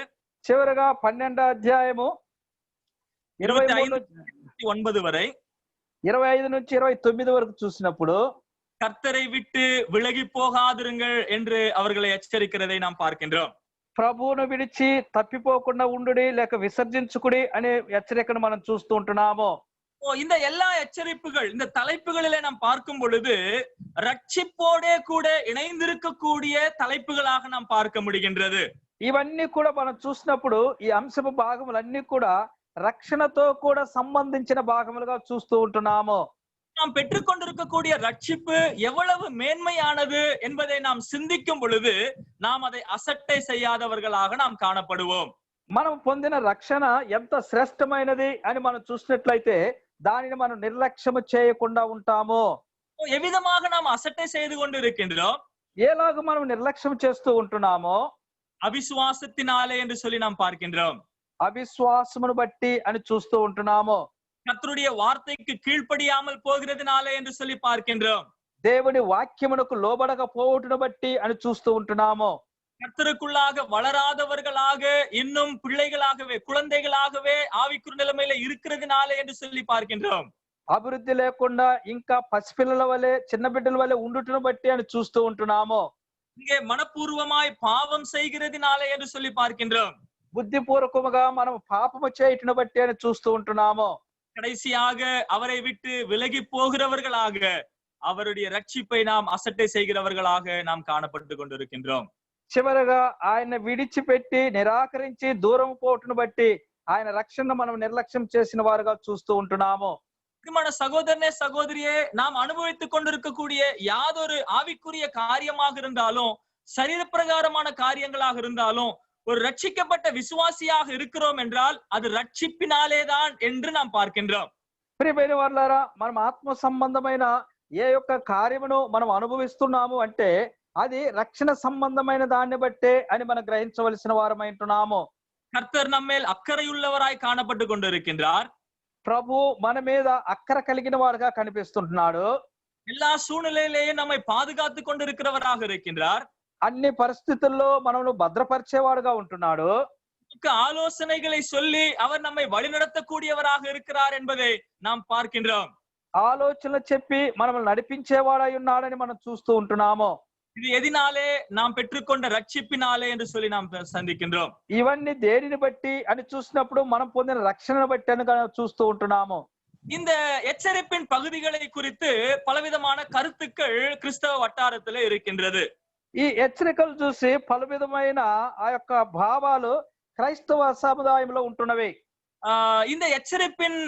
చివరగా 12వ అధ్యాయము 25 வரை 25 నుంచి 29 వరకు చూసినప్పుడు கர்த்தரை விட்டு விலகி போகாதிருங்கள் என்று அவர்களை எச்சரிக்கிறதை நாம் பார்க்கின்றோம். ప్రభువును విడిచి తప్పిపోకుండా ఉండుడి లేక విసర్జించుకుడి అనే హెచ్చరికను మనం చూస్తూ ఉంటున్నాము. இந்த எல்லா எச்சரிப்புகள் இந்த தலைப்புகளிலே நாம் பார்க்கும் பொழுது ரட்சிப்போடே கூட இணைந்திருக்கக்கூடிய தலைப்புகளாக நாம் பார்க்க முடிகின்றது. ఇవన్నీ కూడా మనం చూసినప్పుడు ఈ అంశపు భాగములన్నీ కూడా రక్షణతో కూడా సంబంధించిన భాగములుగా చూస్తూ ఉంటున్నాము. நாம் பெற்றுக்கொண்டிருக்கக்கூடிய ரட்சிப்பு எவ்வளவு மேன்மையானது என்பதை நாம் சிந்திக்கும் பொழுது நாம் அதை அசட்டை செய்யாதவர்களாக நாம் காணப்படுவோம். మనం పొందిన రక్షణ ఎంత శ్రేష్టమైనది అని మనం చూసినట్లయితే దానిని మనం నిర్లక్ష్యం చేయకుండా ఉంటాము. எவ்விதமாக நாம் அசட்டை செய்து கொண்டு இருக்கின்றோம்? ఎలాగ మనం నిర్లక్ష్యం చేస్తూ ఉంటున్నామో அவிசுவாசத்தினாலே என்று சொல்லி நாம் பார்க்கின்றோம். అవిశ్వాసమును బట్టి అని చూస్తూ ఉంటున్నాము. கர்த்தருடைய வார்த்தைக்கு கீழ்ப்படியாமல் போகிறதுனாலே என்று சொல்லி பார்க்கின்றோம். దేవుని వాక్యమునకు లోబడకపోవటను బట్టి అని చూస్తూ ఉంటున్నాము. கர்த்தருக்குள்ளாக வளராதவர்களாக இன்னும் பிள்ளைகளாகவே குழந்தைகளாகவே ஆவிக்குரிய நிலைமையில இருக்கிறதுனாலே என்று சொல்லி பார்க்கின்றோம். అభివృద్ధి లేకుండా ఇంకా పసిపిల్లల వలె చిన్న బిడ్డల వలె ఉండుటను బట్టి అని చూస్తూ ఉంటున్నాము. இங்கே மனப்பூர்வமாய் பாவம் செய்கிறதுனாலே என்று சொல்லி பார்க்கின்றோம். బుద్ధిపూర్వకముగా మనం పాపము చేయటను బట్టి అని చూస్తూ ఉంటున్నాము. கடைசியாக அவரை விட்டு விலகி போகிறவர்களாக அவருடைய ரட்சிப்பை நாம் அசட்டை செய்கிறவர்களாக நாம் காணப்பட்டு கொண்டிருக்கின்றோம். చివరగా ఆయన విడిచిపెట్టి నిరాకరించి దూరం పోవటను బట్టి ఆయన రక్షణ మనం నిర్లక్ష్యం చేసిన వారుగా చూస్తూ ఉంటున్నాము. பிரியமான சகோதரனே சகோதரியே, நாம் அனுபவித்துக் கொண்டிருக்கக்கூடிய யாதொரு ஆவிக்குரிய காரியமாக இருந்தாலும் சரீர பிரகாரமான காரியங்களாக இருந்தாலும் ஒரு ரட்சிக்கப்பட்ட விசுவாசியாக இருக்கிறோம் என்றால் அது ரட்சிப்பினாலேதான் என்று நாம் பார்க்கின்றோம். ప్రియమైన వారులారా, మనం ఆత్మ సంబంధమైన ఏ యొక్క కార్యమును మనం అనుభవిస్తున్నాము అంటే అది రక్షణ సంబంధమైన దాన్ని బట్టే అని మనం గ్రహించవలసిన వారమై ఉంటున్నాము. கர்த்தர் நம்மேல் அக்கறையுள்ளவராய் காணப்பட்டு கொண்டிருக்கின்றார். ప్రభు మన మీద అక్కర కలిగిన వాడుగా కనిపిస్తుంటున్నాడు. எல்லா சூழ்நிலையிலேயும் நம்மை பாதுகாத்து கொண்டிருக்கிறவராக இருக்கின்றார். అన్ని పరిస్థితుల్లో మనల్ని భద్రపరిచేవాడుగా ఉంటున్నాడు. ஆலோசனைகளை சொல்லி அவர் நம்மை வழிநடத்தக்கூடியவராக இருக்கிறார் என்பதை நாம் பார்க்கின்றோம். ఆలోచనలు చెప్పి మనల్ని నడిపించేవాడై ఉన్నాడని మనం చూస్తూ ఉంటున్నాము. இது எதினாலே நாம் பெற்றுக்கொண்ட ரட்சிப்பினாலே என்று சொல்லி நாம் சந்திக்கின்றோம். ఇవన్నీ దేనిని బట్టి అని చూసినప్పుడు మనం పొందిన రక్షణను బట్టి అని చూస్తూ ఉంటున్నాము. இந்த எச்சரிப்பின் பகுதிகளை குறித்து பலவிதமான கருத்துக்கள் கிறிஸ்தவ வட்டாரத்திலே இருக்கின்றது. ఈ హెచ్చరికలు చూసి పలు విధమైన ఆ యొక్క భావాలు క్రైస్తవ సముదాయంలో ఉంటున్నవి. இந்த எச்சரிப்பின்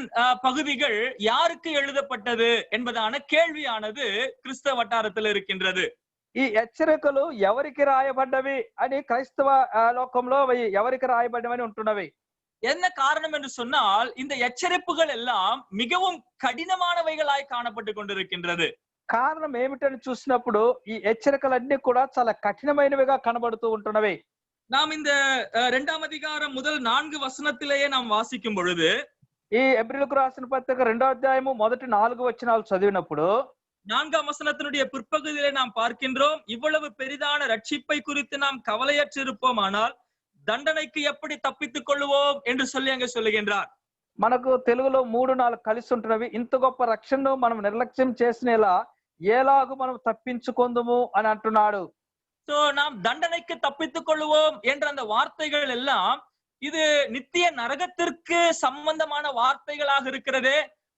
பகுதிகள் யாருக்கு எழுதப்பட்டது என்பதான கேள்வியானது கிறிஸ்தவ வட்டாரத்தில் இருக்கின்றது. ఈ హెచ్చరికలు ఎవరికి రాయబడ్డవి అని క్రైస్తవ లోకంలో ఎవరికి రాయబడ్డవని ఉంటున్నవి. என்ன காரணம் என்று சொன்னால் இந்த எச்சரிப்புகள் எல்லாம் மிகவும் கடினமானவைகளாய் காணப்பட்டு கொண்டிருக்கின்றது. కారణం ఏమిటని చూసినప్పుడు ఈ హెచ్చరికలన్నీ కూడా చాలా కఠినమైనవిగా కనబడుతూ ఉంటున్నవి. நாம் இந்த 2ஆம் அதிகாரம் முதல் 4 வசனத்திலேயே நாம் வாசிக்கும் பொழுது ఈ ఎబ్రిలకు రాసిన పత్రిక 2వ అధ్యాయము మొదటి 4 వచనాలు చదివినప్పుడు 4ஆம் வசனத்தினுடைய பிற்பகுதியிலே நாம் பார்க்கின்றோம், இவ்வளவு பெரிதான ரட்சிப்பை குறித்து நாம் கவலையற்றிருப்போமானால் தண்டனைக்கு எப்படி தப்பித்துக் கொள்ளுவோம் என்று சொல்லி அங்கே சொல்லுகின்றார். మనకు తెలుగులో 3-4 కలిసి ఉంటున్నవి. ఇంత గొప్ప రక్షణను మనం నిర్లక్ష్యం చేసినేలా ఏలాగు మనం తప్పించుకొందుము అని అంటున్నాడు. சோ நாம் தண்டனைக்கு தப்பித்துக் கொள்ளுவோம் என்ற அந்த வார்த்தைகள் எல்லாம் இது நித்திய நரகத்திற்கு சம்பந்தமான வார்த்தைகளாக இருக்கிறது.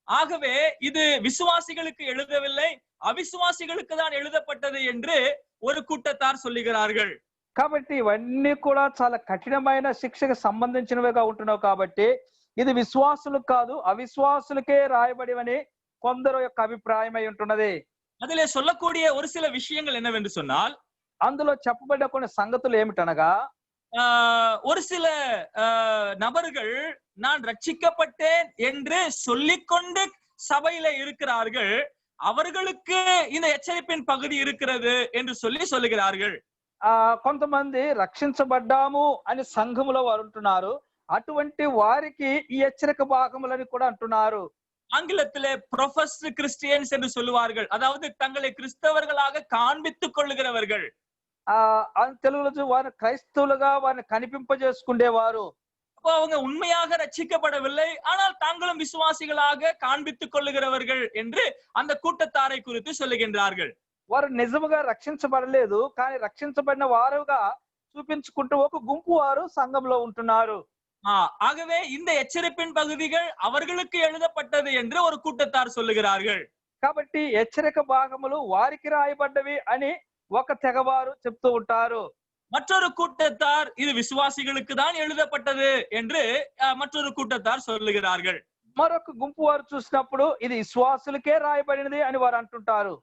ஆகவே இது விசுவாசிகளுக்கு எழுதவில்லை, அவிசுவாசிகளுக்கு தான் எழுதப்பட்டது என்று ஒரு கூட்டத்தார் சொல்லுகிறார்கள். కాబట్టి ఇవన్నీ కూడా చాలా కఠినమైన శిక్షకు సంబంధించినవిగా ఉంటున్నావు. కాబట్టి ఇది విశ్వాసులకు కాదు అవిశ్వాసులకే రాయబడివని కొందరు యొక్క అభిప్రాయమై ఉంటున్నది. அதிலே சொல்லக்கூடிய ஒரு சில விஷயங்கள் என்னவென்று சொன்னால், అందులో చెప్పబడిన కొన్ని సంగతులు ఏమిటనగా ஒரு சில நபர்கள் நான் ரட்சிக்கப்பட்டேன் என்று சொல்லிக்கொண்டு சபையில இருக்கிறார்கள், அவர்களுக்கு இந்த எச்சரிப்பின் பகுதி இருக்கிறது என்று சொல்லுகிறார்கள். కొంతమంది రక్షించబడ్డాము అని సంఘములో వారు ఉంటున్నారు. అటువంటి వారికి ఈ హెచ్చరిక భాగములని కూడా అంటున్నారు. ஆங்கிலத்திலே ப்ரொஃபஸ்ட் கிறிஸ்டியன்ஸ் என்று சொல்லுவார்கள், அதாவது தங்களை கிறிஸ்தவர்களாக காண்பித்துக் கொள்ளுகிறவர்கள். తెలుగులో వారిని క్రైస్తవులుగా వారిని కనిపింపజేసుకునేవారు. அப்போ அவங்க உண்மையாக ரட்சிக்கப்படவில்லை, ஆனால் தாங்களும் விசுவாசிகளாக காண்பித்துக் கொள்ளுகிறவர்கள் என்று அந்த கூட்டத்தாரை குறித்து சொல்லுகின்றார்கள். వారు నిజముగా రక్షించబడలేదు, కానీ రక్షించబడిన వారుగా చూపించుకుంటూ ఒక గుంపు వారు సంఘంలో ఉంటున్నారు. ஆகவே இந்த எச்சரிப்பின் பகுதிகள் அவர்களுக்கு எழுதப்பட்டது என்று ஒரு கூட்டத்தார் சொல்லுகிறார்கள். కాబట్టి హెచ్చరిక భాగములు వారికి రాయబడ్డవి అని ఒక తెగవారు చెప్తూ ఉంటారు. மற்றொரு கூட்டத்தார் இது விசுவாசிகளுக்கு தான் எழுதப்பட்டது என்று மற்றொரு கூட்டத்தார் சொல்லுகிறார்கள். మరొక గుంపు వారు చూసినప్పుడు ఇది విశ్వాసులకే రాయబడినది అని వారు అంటుంటారు.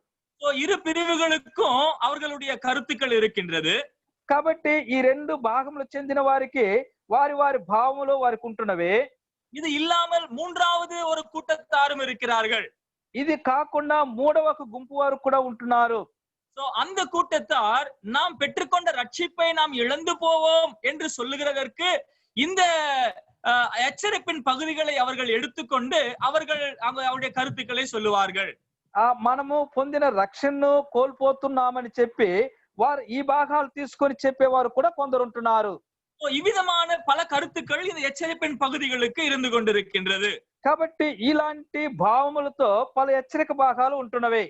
இரு பிரிவுகளுக்கும் அவர்களுடைய கருத்துக்கள் இருக்கின்றது. కాబట్టి ఈ రెండు భాగములు చెందిన వారికి వారి వారి భావములు వారికి ఉంటున్నవి. இது இல்லாமல் மூன்றாவது ஒரு கூட்டத்தாரும் இருக்கிறார்கள். ఇది కాకుండా మూడవ గుంపు వారు కూడా ఉంటున్నారు. அந்த கூட்டத்தார் நாம் பெற்றுக்கொண்ட ரட்சிப்பை நாம் இழந்து போவோம் என்று சொல்லுகிறதற்கு இந்த எச்சரிப்பின் பகுதிகளை அவர்கள் எடுத்துக்கொண்டு அவர்கள் அவருடைய கருத்துக்களை சொல்லுவார்கள். మనము పొందిన రక్షణను కోల్పోతున్నామని చెప్పి వారు ఈ భాగాలు తీసుకొని చెప్పేవారు కూడా కొందరు ఉంటున్నారు. இவ்விதமான பல கருத்துக்கள் இந்த எச்சரிப்பின் பகுதிகளுக்கு இருந்து கொண்டிருக்கின்றது. కాబట్టి ఇలాంటి భావములతో పలు హెచ్చరిక భాగాలు ఉంటున్నవి.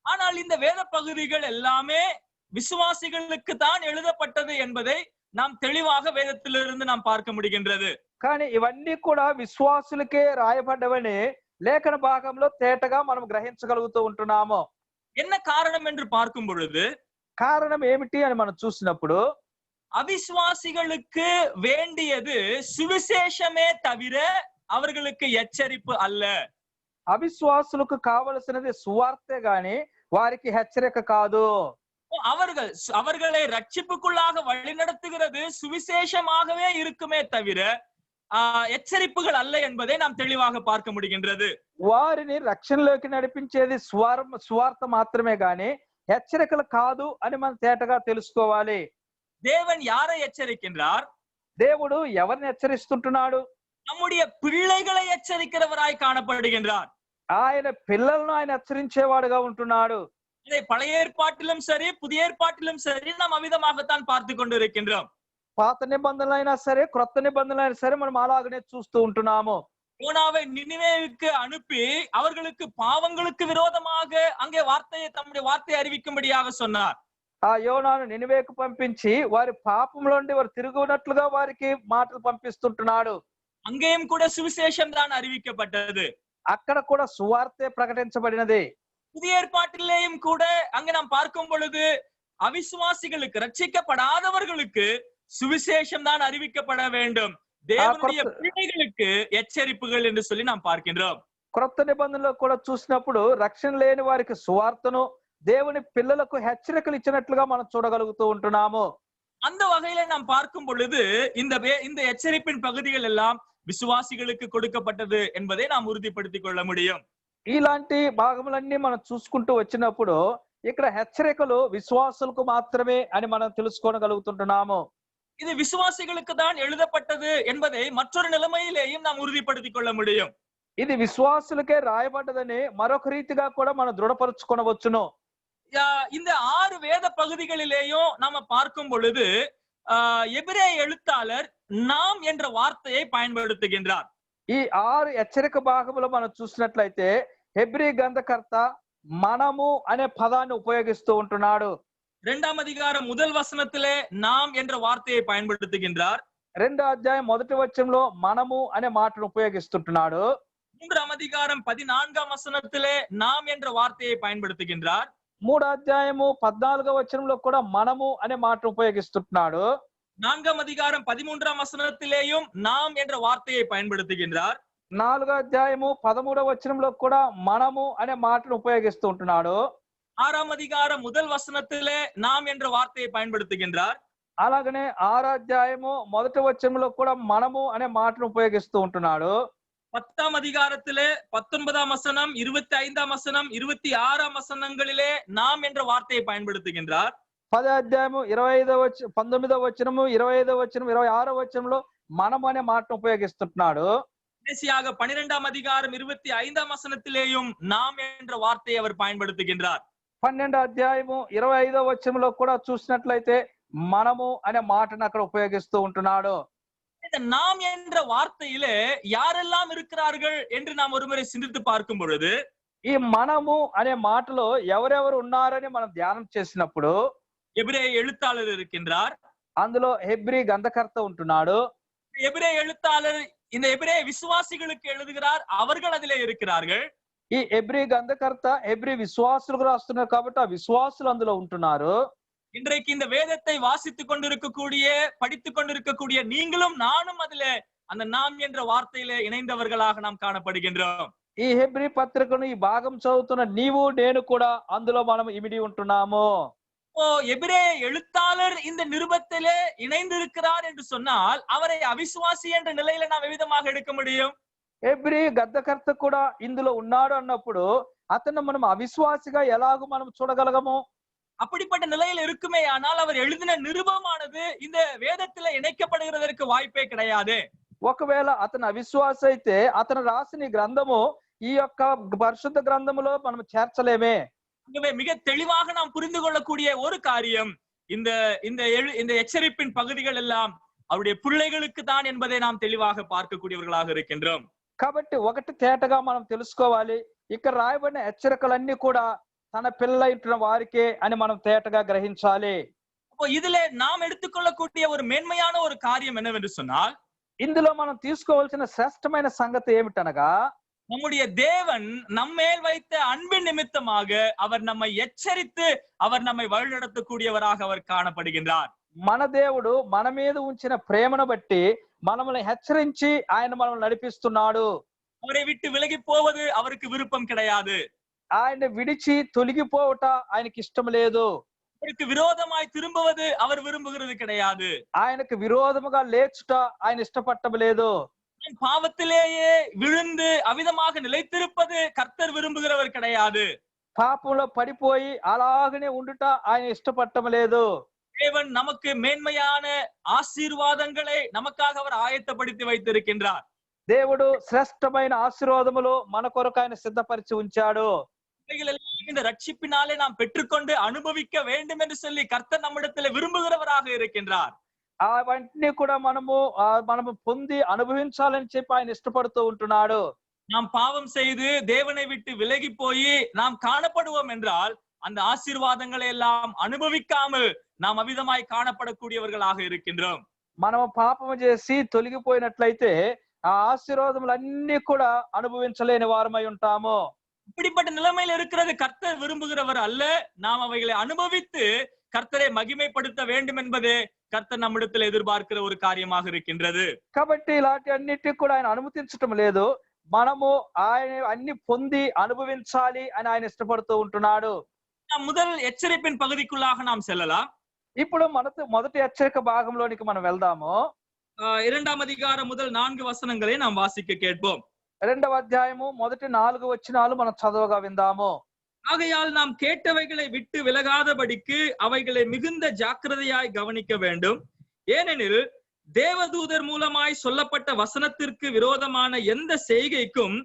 ஆனால் இந்த வேத பகுதிகள் எல்லாமே விசுவாசிகளுக்கு தான் எழுதப்பட்டது என்பதை நாம் தெளிவாக வேதத்திலிருந்து நாம் பார்க்க முடிகின்றது. కానీ ఇవన్నీ కూడా విశ్వాసులకే రాయబడ్డవని లేఖన భాగంలో తేటగా మనం గ్రహించగలుగుతూ ఉంటున్నాము. என்ன காரணம் என்று பார்க்கும் பொழுது కారణం ఏమిటి అని మనం చూసినప్పుడు அவிசுவாசிகளுக்கு வேண்டியது சுவிசேஷமே தவிர அவர்களுக்கு எச்சரிப்பு அல்ல. అవిశ్వాసులకు కావలసినది సువార్తే గాని వారికి హెచ్చరిక కాదు. அவர்களை ரட்சிப்புக்குள்ளாக வழிநடத்துகிறது சுவிசேஷமாகவே இருக்குமே தவிர எச்சரிப்புகள் அல்ல என்பதை நாம் தெளிவாக பார்க்க முடிகின்றது. వారిని రక్షణలోకి నడిపించేది స్వార్థ మాత్రమే గాని హెచ్చరికలు కాదు అని మనం తేటగా తెలుసుకోవాలి. தேவன் யாரை எச்சரிக்கின்றார்? దేవుడు ఎవరిని హెచ్చరిస్తుంటున్నాడు? நம்முடைய பிள்ளைகளை எச்சரிக்கிறவராய் காணப்படுகின்றார். ఆయన పిల్లలను ఆయన హెచ్చరించేవాడుగా ఉంటున్నాడు. இதை பழைய ஏற்பாட்டிலும் சரி புதிய ஏற்பாட்டிலும் சரி நாம் அவிதமாகத்தான் பார்த்து கொண்டிருக்கின்றோம். పాత నిబంధనలు అయినా సరే క్రొత్త నిబంధనలు అయినా సరే మనం అలాగనే చూస్తూ ఉంటున్నాము. யோனாவை நினிவேவுக்கு அனுப்பி அவர்களுக்கு பாவங்களுக்கு விரோதமாக அங்கே தம்முடைய வார்த்தையை அறிவிக்கும்படியாக சொன்னார். ఆ యోనాను నినివేకు పంపించి వారి పాపంలో నుండి వారు తిరుగునట్లుగా వారికి మాటలు పంపిస్తుంటున్నాడు. அங்கேயும் கூட சுவிசேஷம் தான் அறிவிக்கப்பட்டது. అక్కడ కూడా సువార్తే ప్రకటించబడినది. புதிய ஏற்பாட்டிலேயும் கூட அங்கே நாம் பார்க்கும் பொழுது அவிசுவாசிகளுக்கு, ரட்சிக்கப்படாதவர்களுக்கு சுவிசேஷம் தான் அறிவிக்கப்பட வேண்டும். தேவனுடைய பிள்ளைகளுக்கு எச்சரிப்புகள் என்று சொல்லி நாம் பார்க்கின்றோம். క్రొత్త నిబంధనలో కూడా చూసినప్పుడు రక్షణ లేని వారికి సువార్తను, దేవుని పిల్లలకు హెచ్చరికలు ఇచ్చినట్లుగా మనం చూడగలుగుతూ ఉంటున్నాము. அந்த வகையில நாம் பார்க்கும் பொழுது இந்த எச்சரிப்பின் பகுதிகள் எல்லாம் விசுவாசிகளுக்கு கொடுக்கப்பட்டது என்பதை நாம் உறுதிப்படுத்திக் கொள்ள முடியும். ఇలాంటి భాగములన్నీ మనం చూసుకుంటూ వచ్చినప్పుడు ఇక్కడ హెచ్చరికలు విశ్వాసులకు మాత్రమే అని మనం తెలుసుకోగలుగుతుంటున్నాము. இது விசுவாசிகளுக்கு தான் எழுதப்பட்டது என்பதை மற்றொரு நிலைமையிலேயும் நாம் உறுதிப்படுத்திக் கொள்ள முடியும். ఇది విశ్వాసులకే రాయబడ్డదని మరొక రీతిగా కూడా మనం దృఢపరచుకొనవచ్చును. இந்த 6 வேத பகுதிகளிலேயும் நாம பார்க்கும் பொழுது எபிரேய எழுத்தாளர் நாம் என்ற வார்த்தையை பயன்படுத்துகின்றார். ఈ 6 హెచ్చరిక భాగములో మనం చూసినట్లయితే హెబ్రీ గ్రంథకర్త మనము అనే పదాన్ని ఉపయోగిస్తూ ఉంటున్నాడు. 2ஆம் அதிகாரம் முதல் வசனத்திலே நாம் என்ற வார்த்தையை பயன்படுத்துகின்றார். 2వ అధ్యాయం మొదటి వచనంలో మనము అనే మాటను ఉపయోగిస్తుంటున్నాడు. 3ஆம் அதிகாரம் 14ஆம் வசனத்திலே நாம் என்ற வார்த்தையை பயன்படுத்துகின்றார். 3వ అధ్యాయము 14వ వచనంలో కూడా మనము అనే మాటను ఉపయోగిస్తుంటున్నాడు. 4ஆம் அதிகாரம் 13ஆம் வசனத்திலேயும் நாம் என்ற வார்த்தையை பயன்படுத்துகின்றார். 4వ అధ్యాయము 13వ వచనంలో కూడా మనము అనే మాటను ఉపయోగిస్తూ ఉంటున్నాడు. 6ஆம் அதிகாரம் முதல் வசனத்திலே நாம் என்ற வார்த்தையை பயன்படுத்துகின்றார். అలాగనే 6వ అధ్యాయము మొదటి వచనంలో కూడా మనము అనే మాటను ఉపయోగిస్తూ ఉంటున్నాడు. 10ஆம் அதிகாரத்திலே 19ஆம் வசனம், 25ஆம் வசனம், 26ஆம் வசனங்களிலே நாம் என்ற வார்த்தையை பயன்படுத்துகின்றார். 10వ అధ్యాయము 19వ వచనము, 25వ వచనం, 26వ వచనంలో మనము అనే మాటను ఉపయోగిస్తుంటున్నాడు. கடைசியாக 12ஆம் அதிகாரம் 25ஆம் வசனத்திலேயும் நாம் என்ற வார்த்தையை அவர் பயன்படுத்துகின்றார். 12వ అధ్యాయము 25వ వచనంలో కూడా చూసినట్లయితే మనము అనే మాటను అక్కడ ఉపయోగిస్తూ ఉంటున్నాడు. இந்த நாம் என்ற வார்த்தையிலே யாரெல்லாம் இருக்கிறார்கள் என்று நாம் ஒருமுறை சிந்தித்து பார்க்கும் பொழுது ఈ మనము అనే మాటలో ఎవరెవరు ఉన్నారని మనం ధ్యానం చేసినప్పుడు எபிரேய எழுத்தாளர் இருக்கின்றார். అందులో హెబ్రీ గ్రంథకర్త ఉంటున్నాడు. எபிரேய எழுத்தாளர் இந்த எபிரேய விசுவாசிகளுக்கு எழுதுகிறார். அவர்கள் அதிலே இருக்கிறார்கள். ఈ హెబ్రీ గ్రంథకర్త హెబ్రీ విశ్వాసులకు రాస్తున్నారు కాబట్టి ఆ విశ్వాసులు అందులో ఉంటున్నారు. இன்றைக்கு இந்த வேதத்தை வாசித்துக் கொண்டிருக்கக்கூடிய, படித்துக் கொண்டிருக்கக்கூடிய நீங்களும் நானும் அதிலே அந்த நாம் என்ற வார்த்தையிலே இணைந்தவர்களாக நாம் காணப்படுகின்றோம். ఈ హెబ్రీ పత్రికను ఈ భాగం చదువుతున్న నీవు నేను కూడా అందులో మనం ఇమిడి ఉంటున్నాము. எபிரேய எழுத்தாளர் இந்த நிருபத்திலே இணைந்திருக்கிறார் என்று சொன்னால் அவரை அவிசுவாசி என்ற நிலையில நாம் எவ்விதமாக எடுக்க முடியும்? హెబ్రీ గ్రంథకర్త కూడా ఇందులో ఉన్నాడు అన్నప్పుడు అతను మనం అవిశ్వాసిగా ఎలాగో మనం చూడగలగము? அப்படிப்பட்ட நிலையில் இருக்குமே ஆனால் அவர் எழுதின நிருபமானது இந்த வேதத்திலே இணைக்கப்படுகிறதற்கு வாய்ப்பே கிடையாது. ఒకవేళ అతను అవిశ్వాసి అయితే అతను రాసిన ఈ గ్రంథము ఈ యొక్క పరిశుద్ధ గ్రంథములో మనం చేర్చలేమే. மிக தெளிவாக நாம் புரிந்து கொள்ளக்கூடிய ஒரு காரியம், இந்த எச்சரிப்பின் பகுதிகள் எல்லாம் அவருடைய பிள்ளைகளுக்கு தான் என்பதை நாம் தெளிவாக பார்க்கக்கூடியவர்களாக இருக்கின்றோம். కాబట్టి ఒకటి తేటగా మనం తెలుసుకోవాలి, ఇక్కడ రాయబడిన హెచ్చరికలన్నీ కూడా తన పిల్లల వారికే అని మనం తేటగా గ్రహించాలి. அப்போ இதிலே நாம் எடுத்துக்கொள்ளக்கூடிய ஒரு மேன்மையான ஒரு காரியம் என்னவென்று சொன்னால், ఇందులో మనం తీసుకోవాల్సిన శ్రేష్టమైన సంగతి ఏమిటనగా நம்முடைய தேவன் நம்மேல் வைத்த அன்பின் நிமித்தமாக அவர் நம்மை எச்சரித்து அவர் நம்மை வழிநடத்தக்கூடியவராக அவர் காணப்படுகின்றார். మన దేవుడు మన మీద ఉంచిన ప్రేమను బట్టి మనల్ని హెచ్చరించి ఆయన మనల్ని నడిపిస్తున్నాడు. அவரை விட்டு விலகி போவது அவருக்கு விருப்பம் கிடையாது. ఆయన విడిచి తొలగిపోవట ఆయనకి ఇష్టం లేదు. அவருக்கு விரோதமாய் திரும்புவது அவர் விரும்புகிறது கிடையாது. ఆయనకు విరోధముగా లేచుట ఆయన ఇష్టపడటం లేదు. பாவத்திலேயே விழுந்து அவிதமாக நிலைத்திருப்பது கர்த்தர் விரும்புகிறவர் கிடையாது. పాపంలో పడిపోయి అలాగనే ఉండుట ఆయన ఇష్టపడటం లేదు. தேவன் நமக்கு மேன்மையான ஆசீர்வாதங்களை நமக்காக அவர் ஆயத்தப்படுத்தி வைத்திருக்கின்றார். దేవుడు శ్రేష్టమైన ఆశీర్వాదములు మన కొరకు ఆయన సిద్ధపరిచి ఉంచాడు. இந்த ரட்சிப்பினாலே நாம் பெற்றுக்கொண்டு அனுபவிக்க வேண்டும் என்று சொல்லி கர்த்தர் நம்மிடத்தில் விரும்புகிறவராக இருக்கின்றார். అవన్నీ కూడా మనము పొంది అనుభవించాలని చెప్పి ఆయన ఇష్టపడుతూ ఉంటున్నాడు. நாம் பாவம் செய்து தேவனை விட்டு விலகி போய் நாம் காணப்படுவோம் என்றால் அந்த ஆசீர்வாதங்களை எல்லாம் அனுபவிக்காமல் நாம் அவிதமாய் காணப்படக்கூடியவர்களாக இருக்கின்றோம். మనము పాపము చేసి తొలగిపోయినట్లయితే ఆ ఆశీర్వాదములన్నీ కూడా అనుభవించలేని వారమై ఉంటాము. இப்படிப்பட்ட நிலைமையில் இருக்கிறது கர்த்தர் விரும்புகிறவர் அல்ல. நாம் அவைகளை அனுபவித்து கர்த்தரை மகிமைப்படுத்த வேண்டும் என்பதே கர்த்தர் நம்மிடத்தில் எதிர்பார்க்கிற ஒரு காரியமாக இருக்கின்றது. కాబట్టి ఇలాంటి అన్నిటికి కూడా ఆయన అనుమతించటం లేదు. మనము ఆయన అన్ని పొంది అనుభవించాలి అని ఆయన ఇష్టపడుతూ ఉంటున్నాడు. முதல் எச்சரிப்பின் பகுதிக்குள்ளாக நாம் செல்லலாம். ఇప్పుడు మొదటి హెచ్చరిక భాగంలోనికి మనం వెళ్దాము. 2ஆம் அதிகாரம் முதல் 4 வசனங்களை நாம் வாசிக்க கேட்போம். 2వ అధ్యాయము మొదటి 4 వచనాలు మనం చదవగా విందాము. ஆகையால் நாம் கேட்டவைகளை விட்டு விலகாதபடிக்கு அவைகளை மிகுந்த ஜாக்கிரதையாய் கவனிக்க வேண்டும். ஏனெனில் தேவதூதர் மூலமாய் சொல்லப்பட்ட வசனத்திற்கு விரோதமான எந்த செய்கைக்கும்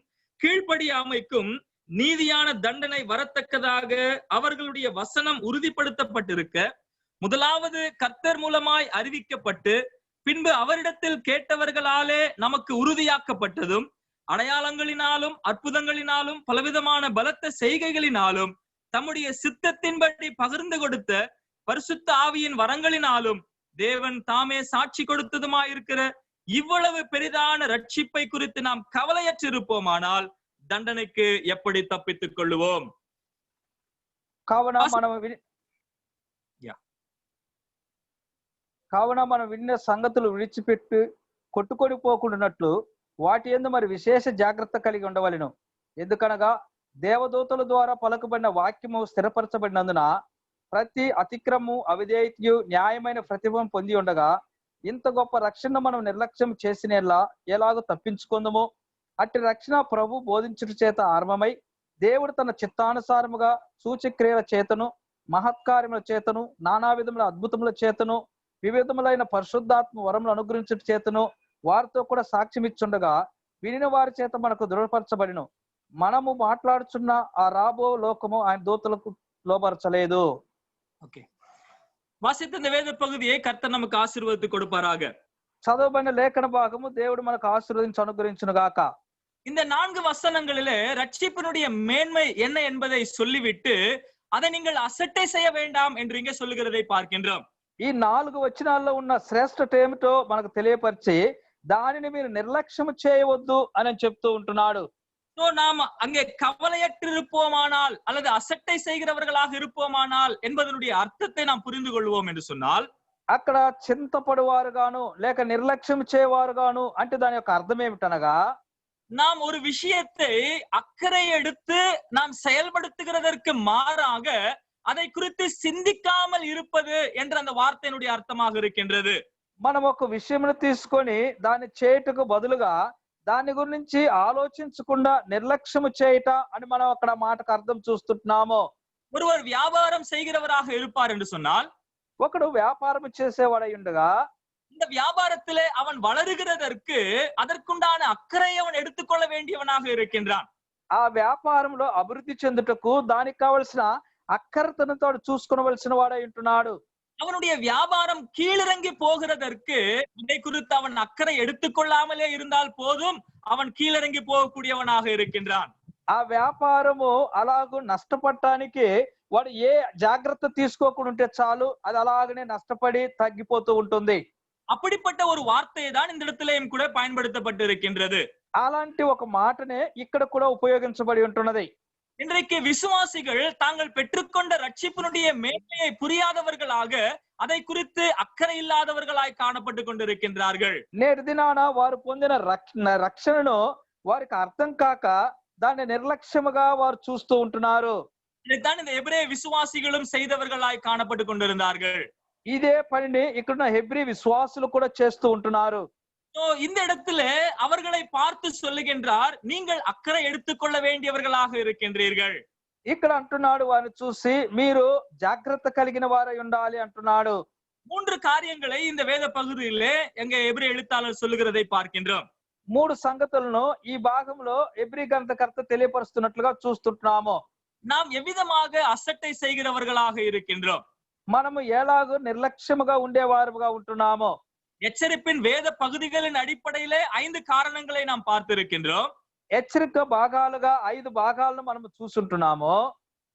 கீழ்ப்படியாமைக்கும் நீதியான தண்டனை வரத்தக்கதாக அவர்களுடைய வசனம் உறுதிப்படுத்தப்பட்டிருக்க, முதலாவது கர்த்தர் மூலமாய் அறிவிக்கப்பட்டு பின்பு அவரிடத்தில் கேட்டவர்களாலே நமக்கு உறுதியாக்கப்பட்டதும் அடையாளங்களினாலும் அற்புதங்களினாலும் பலவிதமான பலத்த செய்கைகளினாலும் தம்முடைய சித்தத்தின்படி பகிர்ந்து கொடுத்த பரிசுத்த ஆவியின் வரங்களினாலும் தேவன் தாமே சாட்சி கொடுத்ததுமாயிருக்கிற இவ்வளவு பெரிதான ரட்சிப்பை குறித்து நாம் கவலையற்றிருப்போமானால் தண்டனைக்கு எப்படி தப்பித்துக் கொள்ளுவோம்? కావున మనం విన్న సంగతులు విడిచిపెట్టి కొట్టుకొని పోకుండానట్లు వాటి యందు మరి విశేష జాగ్రత్త కలిగి ఉండవలెను. ఎందుకనగా దేవదూతల ద్వారా పలుకబడిన వాక్యము స్థిరపరచబడినందున ప్రతి అతిక్రమము అవిధేయతయు న్యాయమైన ప్రతిఫలం పొంది ఉండగా ఇంత గొప్ప రక్షణ మనం నిర్లక్ష్యం చేసినలా ఎలాగో తప్పించుకుందామో అట్టి రక్షణ ప్రభు బోధించుట చేత ఆరంభమై దేవుడు తన చిత్తానుసారముగా సూచక్రియల చేతను మహత్కార్యముల చేతను నానా విధముల అద్భుతముల చేతను వివిధములైన పరిశుద్ధాత్మ వరములు అనుగ్రహించుట చేతను వారితో కూడా సాక్ష్యం ఇచ్చుండగా వినిన వారి చేత మనకు దృఢపరచబడిను. మనము మాట్లాడుచున్న ఆ రాబో లోకము ఆయన దూతలకు లోపరచలేదు. ஓகே, வாசித்த இந்த வேத பகுதியை கர்த்தர் நமக்கு ஆசீர்வாதத்தை கொடுப்பாராக. చదవబడిన లేఖన భాగము దేవుడు మనకు ఆశీర్వదించి అనుగ్రహించును గాక. இந்த 4 வசனங்களிலே ரட்சிப்பினுடைய மேன்மை என்ன என்பதை சொல்லிவிட்டு அதை நீங்கள் அசட்டை செய்ய வேண்டாம் என்று இங்கே சொல்லுகிறதை பார்க்கின்றோம். ఈ 4 వచనాల్లో ఉన్న శ్రేష్టత ఏమిటో మనకు తెలియపరిచి దానిని మీరు నిర్లక్ష్యం చేయవద్దు అని చెప్తూ ఉంటున్నాడు. நாம் அங்கே கவலையற்றிருப்போமானால் அல்லது அசட்டை செய்கிறவர்களாக இருப்போமானால் என்பதனுடைய அர்த்தத்தை நாம் புரிந்து கொள்வோம் என்று சொன்னால், అక్కడ చింతపడువారుగాను లేక నిర్లక్ష్యం చేయవారుగాను అంటే దాని యొక్క అర్థం ఏమిటనగా, நாம் ஒரு விஷயத்தை அக்கறை எடுத்து நாம் செயல்படுத்துகிறதற்கு மாறாக அதை குறித்து சிந்திக்காமல் இருப்பது என்ற அந்த வார்த்தையினுடைய அர்த்தமாக இருக்கின்றது. మనం ఒక విషయమును తీసుకొని దాన్ని చేయుటకు బదులుగా దాని గురించి ఆలోచించకుండా నిర్లక్ష్యం చేయట అని మనం అక్కడ మాటకు అర్థం చూస్తున్నాము. ஒருவர் வியாபாரம் செய்கிறவராக இருப்பார் என்று சொன்னால், ఒకడు వ్యాపారం చేసేవాడై ఉండగా இந்த வியாபாரத்திலே அவன் வளருகிறதற்கு அதற்குண்டான அக்கறையை அவன் எடுத்துக்கொள்ள வேண்டியவனாக இருக்கின்றான். ఆ వ్యాపారంలో అభివృద్ధి చెందుటకు దానికి కావలసిన అక్కరతనంతో చూసుకొనవలసిన వాడై ఉంటున్నాడు. அவனுடைய வியாபாரம் கீழிறங்கி போகிறதற்கு இதை குறித்து அவன் அக்கறை எடுத்துக்கொள்ளாமலே இருந்தால் போதும், அவன் கீழிறங்கி போகக்கூடியவனாக இருக்கின்றான். ఆ వ్యాపారము అలాగూ నష్టపడటానికి వాడు ఏ జాగ్రత్త తీసుకోకుండా ఉంటే చాలు, అది అలాగనే నష్టపడి తగ్గిపోతూ ఉంటుంది. அப்படிப்பட்ட ஒரு வார்த்தை தான் இந்த இடத்திலேயும் கூட பயன்படுத்தப்பட்டு இருக்கின்றது. అలాంటి ఒక మాటనే ఇక్కడ కూడా ఉపయోగించబడి ఉంటున్నది. இன்றைக்கு விசுவாசிகள் தாங்கள் பெற்றுக்கொண்ட ரட்சிப்பினுடைய மேன்மையை புரியாதவர்களாக அதை குறித்து அக்கறை இல்லாதவர்களாய் காணப்பட்டு கொண்டிருக்கின்றார்கள். నేటి దినాన వారు పొందిన రక్షణను వారికి అర్థం కాక దాన్ని నిర్లక్ష్యముగా వారు చూస్తూ ఉంటున్నారు. இதைத்தான் இந்த எபிரேய விசுவாசிகளும் செய்தவர்களாய் காணப்பட்டு கொண்டிருந்தார்கள். ఇదే పనిని ఇక్కడున్న హెబ్రీ విశ్వాసులు కూడా చేస్తూ ఉంటున్నారు. இந்த இடத்துல அவர்களை பார்த்து சொல்லுகின்றார், நீங்கள் அக்கறை எடுத்துக்கொள்ள வேண்டியவர்களாக இருக்கின்றீர்கள். ఇక్కడ అంటున్నాడు వారిని చూసి మీరు జాగ్రత్త కలిగిన వారై ఉండాలి అంటున్నాడు. 3 காரியங்களை இந்த வேத பகுதியிலே எங்க எபிரேய எழுத்தாளர் சொல்லுகிறதை பார்க்கின்றோம். 3 సంగతులను ఈ భాగంలో ఎబ్రీ గ్రంథకర్త తెలియపరుస్తున్నట్లుగా చూస్తుంటున్నాము. நாம் எவ்விதமாக அசட்டை செய்கிறவர்களாக இருக்கின்றோம்? మనము ఎలాగో నిర్లక్ష్యముగా ఉండేవారుగా ఉంటున్నామో. எச்சரிப்பின் வேத பகுதிகளின் அடிப்படையிலே 5 காரணங்களை நாம் பார்த்திருக்கின்றோம். హెచ్చరిక భాగాలుగా 5 భాగాలను మనము చూస్తుంటున్నాము.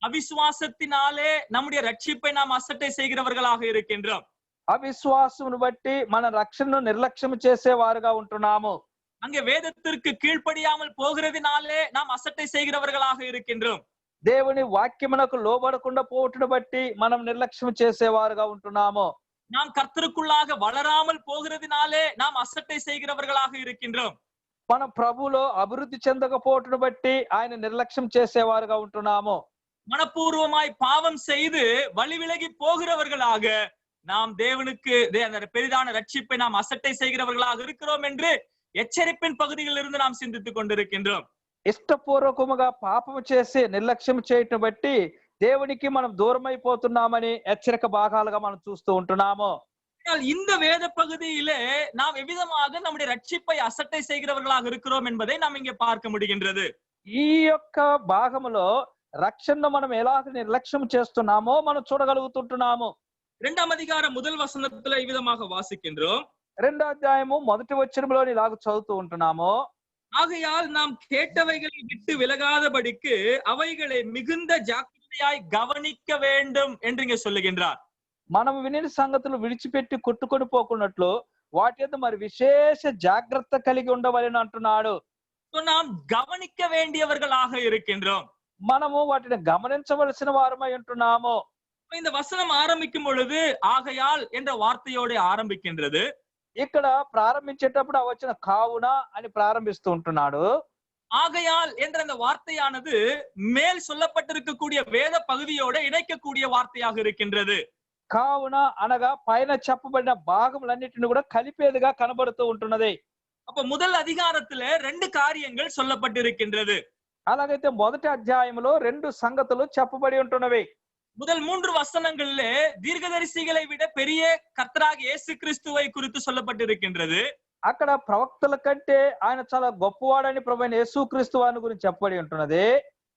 அவிசுவாசத்தினாலே நம்முடைய ரட்சிப்பை நாம் அசட்டை செய்கிறவர்களாக இருக்கின்றோம். అవిశ్వాసమును బట్టి మన రక్షణను నిర్లక్ష్యం చేసేవారుగా ఉంటున్నాము. அங்கே வேதத்திற்கு கீழ்ப்படியாமல் போகிறதினாலே நாம் அசட்டை செய்கிறவர்களாக இருக்கின்றோம். దేవుని వాక్యమునకు లోబడకుండా పోవటను బట్టి మనం నిర్లక్ష్యం చేసేవారుగా ఉంటున్నాము. நாம் கர்த்தருக்குள்ளாக வளராமல் போகிறதினாலே நாம் அசட்டை செய்கிறவர்களாக இருக்கின்றோம். మన ప్రభువులో అభివృద్ధి చెందకపోవటను బట్టి ఆయన నిర్లక్ష్యం చేసేవారుగా ఉంటున్నాము. மனப்பூர்வமாய் பாவம் செய்து வழி விலகி போகிறவர்களாக நாம் தேவனுக்கு பெரிதான ரட்சிப்பை நாம் அசட்டை செய்கிறவர்களாக இருக்கிறோம் என்று எச்சரிப்பின் பகுதிகளிலிருந்து நாம் சிந்தித்துக் கொண்டிருக்கின்றோம். ఇష్టపూర్వకముగా పాపము చేసి నిర్లక్ష్యం చేయటం బట్టి దేవునికి మనం దూరమైపోతున్నామని హెచ్చరిక భాగాలుగా మనం చూస్తూ ఉంటున్నాము. இந்த வேத பகுதியிலே நாம் எவ்விதமாக நம்முடைய ரட்சிப்பை அசட்டை செய்கிறவர்களாக இருக்கிறோம் என்பதை நாம் இங்கே பார்க்க முடிகின்றது. ఈ యొక్క భాగములో రక్షణను మనం ఎలాగ నిర్లక్ష్యం చేస్తున్నామో మనం చూడగలుగుతుంటున్నాము. 2వ அதிகாரம் முதல் வசனத்துல இவ்விதமாக வாசிக்கின்றோம். 2వ అధ్యాయము మొదటి వచనములో ఇలాగ చదువుతూ ఉంటున్నాము. ஆகையால் நாம் கேட்டவைகளை விட்டு விலகாதபடிக்கு அவைகளை மிகுந்த ஜாக்கிரதையாய் கவனிக்க வேண்டும் என்று இங்கே சொல்லுகின்றார். మనం వినిన సంగతులు విడిచిపెట్టి కొట్టుకొని పోకున్నట్లు వాటి మీద మరి విశేష జాగ్రత్త కలిగి ఉండవలెను అంటున్నాడు. நாம் கவனிக்க வேண்டியவர்களாக இருக்கின்றோம். మనము వాటిని గమనించవలసిన వారమై ఉంటున్నాము. இந்த வசனம் ஆரம்பிக்கும் பொழுது ஆகையால் என்ற வார்த்தையோடு ஆரம்பிக்கின்றது. ఇక్కడ ప్రారంభించేటప్పుడు ఆ వచ్చిన కావున అని ప్రారంభిస్తూ ఉంటున్నాడు. ஆகையால் என்ற அந்த வார்த்தையானது மேல் சொல்லப்பட்டிருக்கக்கூடிய வேத பகுதியோட இணைக்கக்கூடிய வார்த்தையாக இருக்கின்றது. కావున అనగా పైన చెప్పబడిన భాగములన్నిటిని కూడా కలిపేదిగా కనబడుతూ ఉంటున్నది. அப்ப முதல் அதிகாரத்துல 2 காரியங்கள் சொல்லப்பட்டிருக்கின்றது. అలాగైతే మొదటి అధ్యాయంలో 2 సంగతులు చెప్పబడి ఉంటున్నవి. முதல் 3 வசனங்களிலே தீர்க்கதரிசிகளை விட பெரிய கர்த்தராகிய இயேசு கிறிஸ்துவை குறித்து சொல்லப்பட்டிருக்கின்றது. అక్కడ ప్రవక్తల కంటే ఆయన చాలా గొప్పవాడని ప్రభువైన యేసుక్రీస్తు వారిని గురించి చెప్పబడి ఉంటున్నది.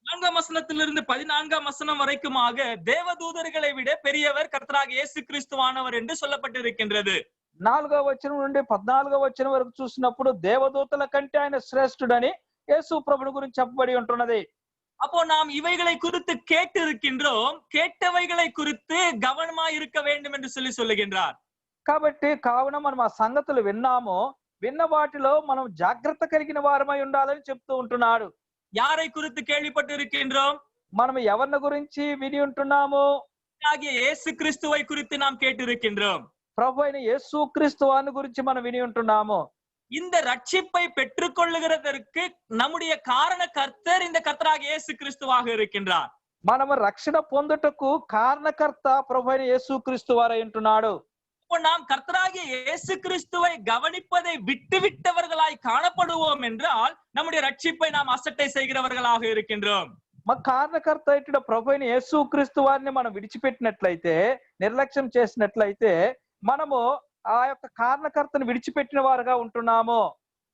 4వ வசனத்திலிருந்து 14వ வசனம் வரைக்குமாக தேவதூதர்களை விட பெரியவர் கர்த்தராகிய இயேசு கிறிஸ்துவானவர் என்று சொல்லப்பட்டிருக்கின்றது. 4వ వచనం నుండి 14వ వచనం వరకు చూసినప్పుడు దేవదూతల కంటే ఆయన శ్రేష్ఠుడని యేసు ప్రభుని గురించి చెప్పబడి ఉంటున్నది. அப்போ நாம் இவைகளை குறித்து கேட்டு இருக்கின்றோம், கேட்டவைகளை குறித்து கவனமா இருக்க வேண்டும் என்று சொல்லுகின்றார். కాబట్టి కావున మనం ఆ సంగతులు విన్నాము, విన్న వాటిలో మనం జాగ్రత్త కలిగిన వారమై ఉండాలని చెప్తూ ఉంటున్నాడు. யாரை குறித்து கேள்விப்பட்டு இருக்கின்றோம்? మనం ఎవరిని గురించి విని ఉంటున్నాము? இயேசு கிறிஸ்துவை குறித்து நாம் கேட்டு இருக்கின்றோம். ప్రభు అయిన యేసుక్రీస్తు వారిని గురించి మనం విని ఉంటున్నాము. இந்த ரட்சிப்பை பெற்றுக் கொள்ளுகிறதற்கு நம்முடைய காரண கர்த்தர் இந்த கர்த்தராகிய இயேசு கிறிஸ்துவாக இருக்கின்றார். మనము రక్షణ పొందుటకు కారణకర్త ప్రభు అయిన యేసుక్రీస్తు వారై ఉంటున్నాడు. நாம் கர்த்தராகிய இயேசு கிறிஸ்துவை கவனிப்பதை விட்டுவிட்டவர்களாய் காணப்படுவோம் என்றால் நம்முடைய ரட்சிப்பை நாம் அசட்டை செய்கிறவர்களாக இருக்கின்றோம். మా కారణకర్త అయిన ప్రభు అయిన యేసుక్రీస్తు వారిని మనం విడిచిపెట్టినట్లయితే, నిర్లక్ష్యం చేసినట్లయితే మనము ఆ యొక్క కారణకర్తను విడిచిపెట్టిన వారుగా ఉంటున్నాము.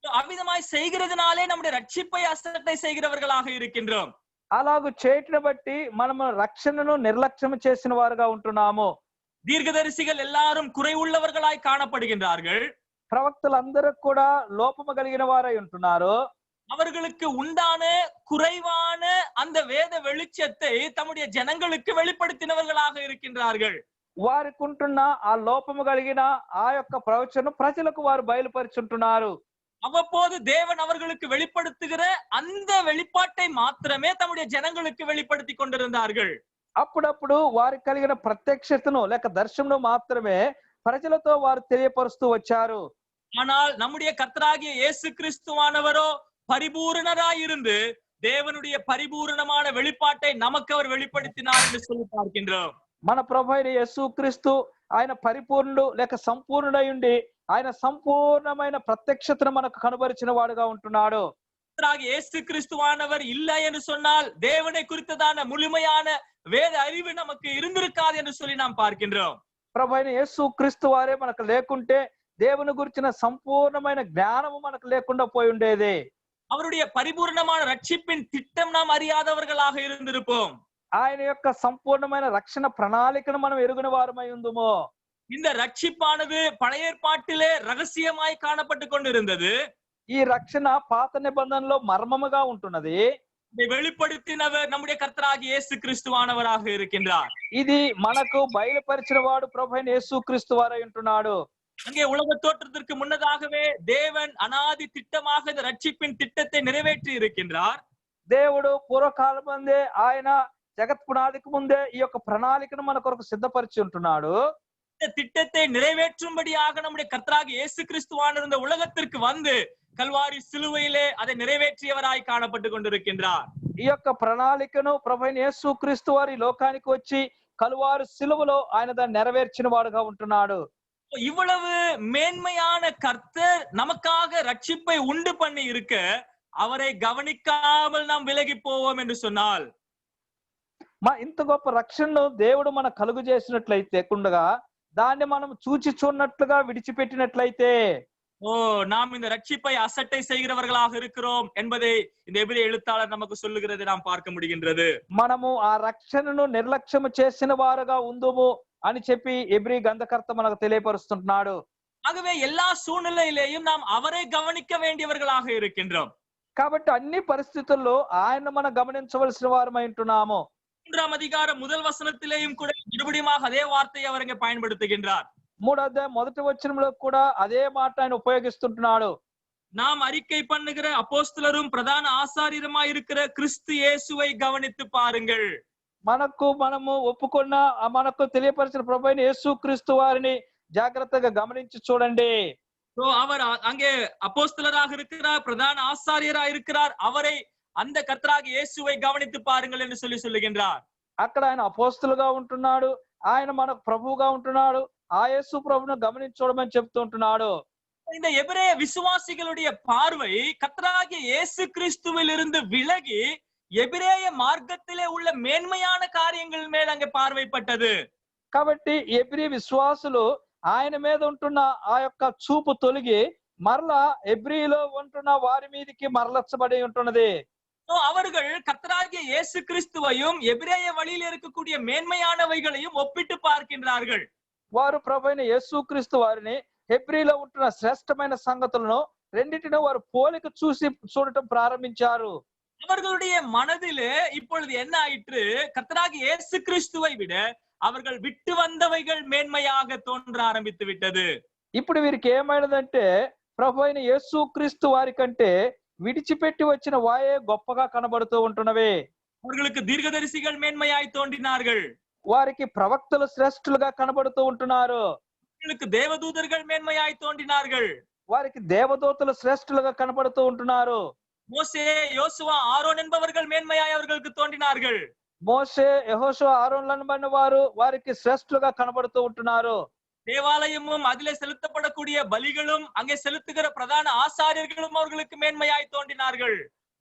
அவ்விதமாய் செய்கிறதுனாலே நம்முடைய ரட்சிப்பை அசட்டை செய்கிறவர்களாக இருக்கின்றோம். అలాగూ చేయటం బట్టి మనము రక్షణను నిర్లక్ష్యం చేసిన వారుగా ఉంటున్నాము. தீர்க்கதரிசிகள் எல்லாரும் குறை உள்ளவர்களாய் காணப்படுகின்றார்கள். ప్రవక్తలందరూ కూడా లోపము కలిగిన వారై ఉంటున్నారు. அவர்களுக்கு உண்டான குறைவான அந்த வேத வெளிச்சத்தை தம்முடைய ஜனங்களுக்கு வெளிப்படுத்தினவர்களாக இருக்கின்றார்கள். వారికి ఉంటున్న ఆ లోపము కలిగిన ఆ యొక్క ప్రవచనం ప్రజలకు వారు బయలుపరుచుంటున్నారు. அவ்வப்போது தேவன் அவர்களுக்கு வெளிப்படுத்துகிற அந்த வெளிப்பாட்டை மாத்திரமே தம்முடைய ஜனங்களுக்கு வெளிப்படுத்தி கொண்டிருந்தார்கள். అప్పుడప్పుడు వారికి కలిగిన ప్రత్యక్షతను లేక దర్శనము మాత్రమే ప్రజలతో వారు తెలియపరుస్తూ వచ్చారు. ஆனால் நம்முடைய கர்த்தராகிய இயேசு கிறிஸ்துவானவரோ பரிபூரணராயிருந்து தேவனுடைய பரிபூரணமான வெளிப்பாட்டை நமக்கு அவர் வெளிப்படுத்தினார் என்று சொல்லி பார்க்கின்றோம். మన ప్రభు అయిన యేసుక్రీస్తు ఆయన పరిపూర్ణుడు లేక సంపూర్ణుడై ఉండి ఆయన సంపూర్ణమైన ప్రత్యక్షతను మనకు కనబరిచిన వాడుగా ఉంటున్నాడు. கர்த்தராகிய இயேசு கிறிஸ்துவானவர் இல்லை என்று சொன்னால் தேவனை குறித்ததான முழுமையான வேத அறிவு நமக்கு இருந்திருக்காது என்று சொல்லி நாம் பார்க்கின்றோம். ప్రభు అయిన యేసు క్రీస్తు వారే మనకు లేకుంటే దేవుని గురించిన సంపూర్ణమైన జ్ఞానము మనకు లేకుండా పోయి ఉండేది. அவருடைய பரிபூர்ணமான ரட்சிப்பின் திட்டம் நாம் அறியாதவர்களாக இருந்திருப்போம். ఆయన యొక్క సంపూర్ణమైన రక్షణ ప్రణాళికను మనం ఎరుగిన వారమై ఉందుమో. இந்த ரட்சிப்பானது பழைய ஏற்பாட்டிலே ரகசியமாய் காணப்பட்டு கொண்டிருந்தது. ఈ రక్షణ పాత నిబంధనలో మర్మముగా ఉంటున్నది. இதை வெளிப்படுத்தினவர் நம்முடைய கர்த்தராகிய இயேசு கிறிஸ்துவானவராக இருக்கின்றார். ఇది మనకు బయలుపరిచిన వాడు ప్రభు అయిన యేసు క్రీస్తు వారై ఉంటున్నాడు. அங்கே உலக தோற்றத்திற்கு முன்னதாகவே தேவன் அனாதி திட்டமாக இந்த ரட்சிப்பின் திட்டத்தை நிறைவேற்றி இருக்கின்றார். దేవుడు పూర్వకాలం ముందే ఆయన జగత్ పునాదికి ముందే ఈ యొక్క ప్రణాళికను మన కొరకు సిద్ధపరిచి ఉంటున్నాడు. இந்த திட்டத்தை நிறைவேற்றும்படியாக நம்முடைய கர்த்தராகிய இயேசு கிறிஸ்துவானவர் இந்த உலகத்திற்கு வந்து கல்வாரி சிலுவையிலே அதை நிறைவேற்றியவராய் காணப்பட்டு கொண்டிருக்கின்றார். ఈ యొక్క ప్రణాళికను ప్రభు అయిన యేసు క్రీస్తు వారి లోకానికి వచ్చి కలువారు సిలువలో ఆయన దాన్ని నెరవేర్చిన వాడుగా ఉంటున్నాడు. இவ்வளவு மேன்மையான கர்த்தர் நமக்காக ரட்சிப்பை உண்டு பண்ணி இருக்க அவரை கவனிக்காமல் நாம் விலகி போவோம் என்று சொன்னால், ఇంత గొప్ప రక్షణను దేవుడు మన కలుగు చేసినట్లయితే కుండగా దాన్ని మనం చూచి చూడనట్లుగా విడిచిపెట్టినట్లయితే நாம் இந்த ரட்சிப்பை அசட்டை செய்கிறவர்களாக இருக்கிறோம் என்பதை இந்த எபிரேய எழுத்தாளர் நமக்கு சொல்லுகிறது நாம் பார்க்க முடிகின்றது. మనము ఆ రక్షణను నిర్లక్ష్యము చేసిన వారుగా ఉందుము అని చెప్పి ఎబ్రీ గంధకర్త మనకు తెలియపరుస్తున్నాడు. ஆகவே எல்லா சூழ்நிலையிலேயும் நாம் அவரை கவனிக்க வேண்டியவர்களாக இருக்கின்றோம். కాబట్టి అన్ని పరిస్థితుల్లో ఆయన మనం గమనించవలసిన వారమై ఉంటున్నాము. 3ஆம் அதிகாரம் முதல் வசனத்திலேயும் கூட மறுபடியும் அதே வார்த்தையை அவர் இங்கே பயன்படுத்துகின்றார். 3వ అధ్యాయం మొదటి వచనంలో కూడా అదే మాట ఆయన ఉపయోగిస్తుంటున్నాడు. நாம் அறிக்கை பண்ணுகிற அப்போஸ்தலரும் பிரதான ஆசாரியருமாய் இருக்கிற கிறிஸ்து இயேசுவை கவனித்து பாருங்கள். మనము ఒప్పుకున్న మనకు తెలియపరిచిన ప్రభు అయిన యేసు క్రీస్తు వారిని జాగ్రత్తగా గమనించి చూడండి. அவர் அங்கே அப்போஸ்தலராக இருக்கிறார், பிரதான ஆசாரியராக இருக்கிறார். அவரை அந்த கர்த்தராகிய இயேசுவை கவனித்து பாருங்கள் என்று சொல்லுகின்றார். అక్కడ ఆయన అపోస్తలుగా ఉంటున్నాడు, ఆయన మనకు ప్రభువుగా ఉంటున్నాడు. ఆ యేసు ప్రభువును గమనించడమని చెప్తూ ఉంటున్నాడు. இந்த எபிரேய விசுவாசிகளுடைய பார்வை கர்த்தராகிய இயேசு கிறிஸ்துவில் இருந்து விலகி எபிரேய మార్గத்திலே உள்ள மேன்மையான காரியங்கள் மேல் அங்கே பார்வைப்பட்டது. కాబట్టి ఎబ్రీ విశ్వాసులు ఆయన మీద ఉంటున్న ఆ యొక్క చూపు తొలగి మరలా ఎబ్రీలో ఉంటున్న వారి మీదకి మరలచ్చబడి ఉంటున్నది. அவர்கள் கர்த்தராகிய இயேசு கிறிஸ்துவையும் எபிரேய வழியில் இருக்கக்கூடிய மேன்மையானவைகளையும் ஒப்பிட்டு பார்க்கின்றார்கள். వారు ప్రభువైన యేసు క్రీస్తు వారిని హెబ్రీలో ఉంటున్న శ్రేష్టమైన సంగతులను రెండింటిని వారు పోలిక చూడటం ప్రారంభించారు. அவர்களுடைய மனதிலே இப்பொழுது என்ன ஆயிற்று? கர்த்தராகிய இயேசு கிறிஸ்துவை விட அவர்கள் விட்டு வந்தவைகள் மேன்மையாக தோன்ற ஆரம்பித்து விட்டது. ఇప్పుడు వీరికి ఏమైనదంటే ప్రభు అయిన యేసు క్రీస్తు వారి కంటే విడిచిపెట్టి వచ్చిన వాయే గొప్పగా కనబడుతూ ఉంటున్నవే. அவர்களுக்கு தீர்க்கதரிசிகள் மேன்மையாய் தோன்றினார்கள். వారికి ప్రవక్తలు శ్రేష్ఠులుగా కనబడుతూ ఉంటున్నారు. அவர்களுக்கு தேவதூதர்கள் மேன்மையாய் தோன்றினார்கள். వారికి దేవదూతలు శ్రేష్ఠులుగా కనబడుతూ ఉంటున్నారు. மோசே, யோசுவா, ஆரோன் என்பவர்கள் மேன்மையாய் அவர்களுக்கு தோன்றினார்கள். మోషే, యెహోషువ, ఆరోన్లను వారు వారికి శ్రేష్ఠులుగా కనబడుతూ ఉంటున్నారు. தேவாலயமும் அதிலே செலுத்தப்படக்கூடிய பலிகளும் அங்கே செலுத்துகிற பிரதான ஆசாரியர்களும் அவர்களுக்கு மேன்மையாய் தோன்றினார்கள்.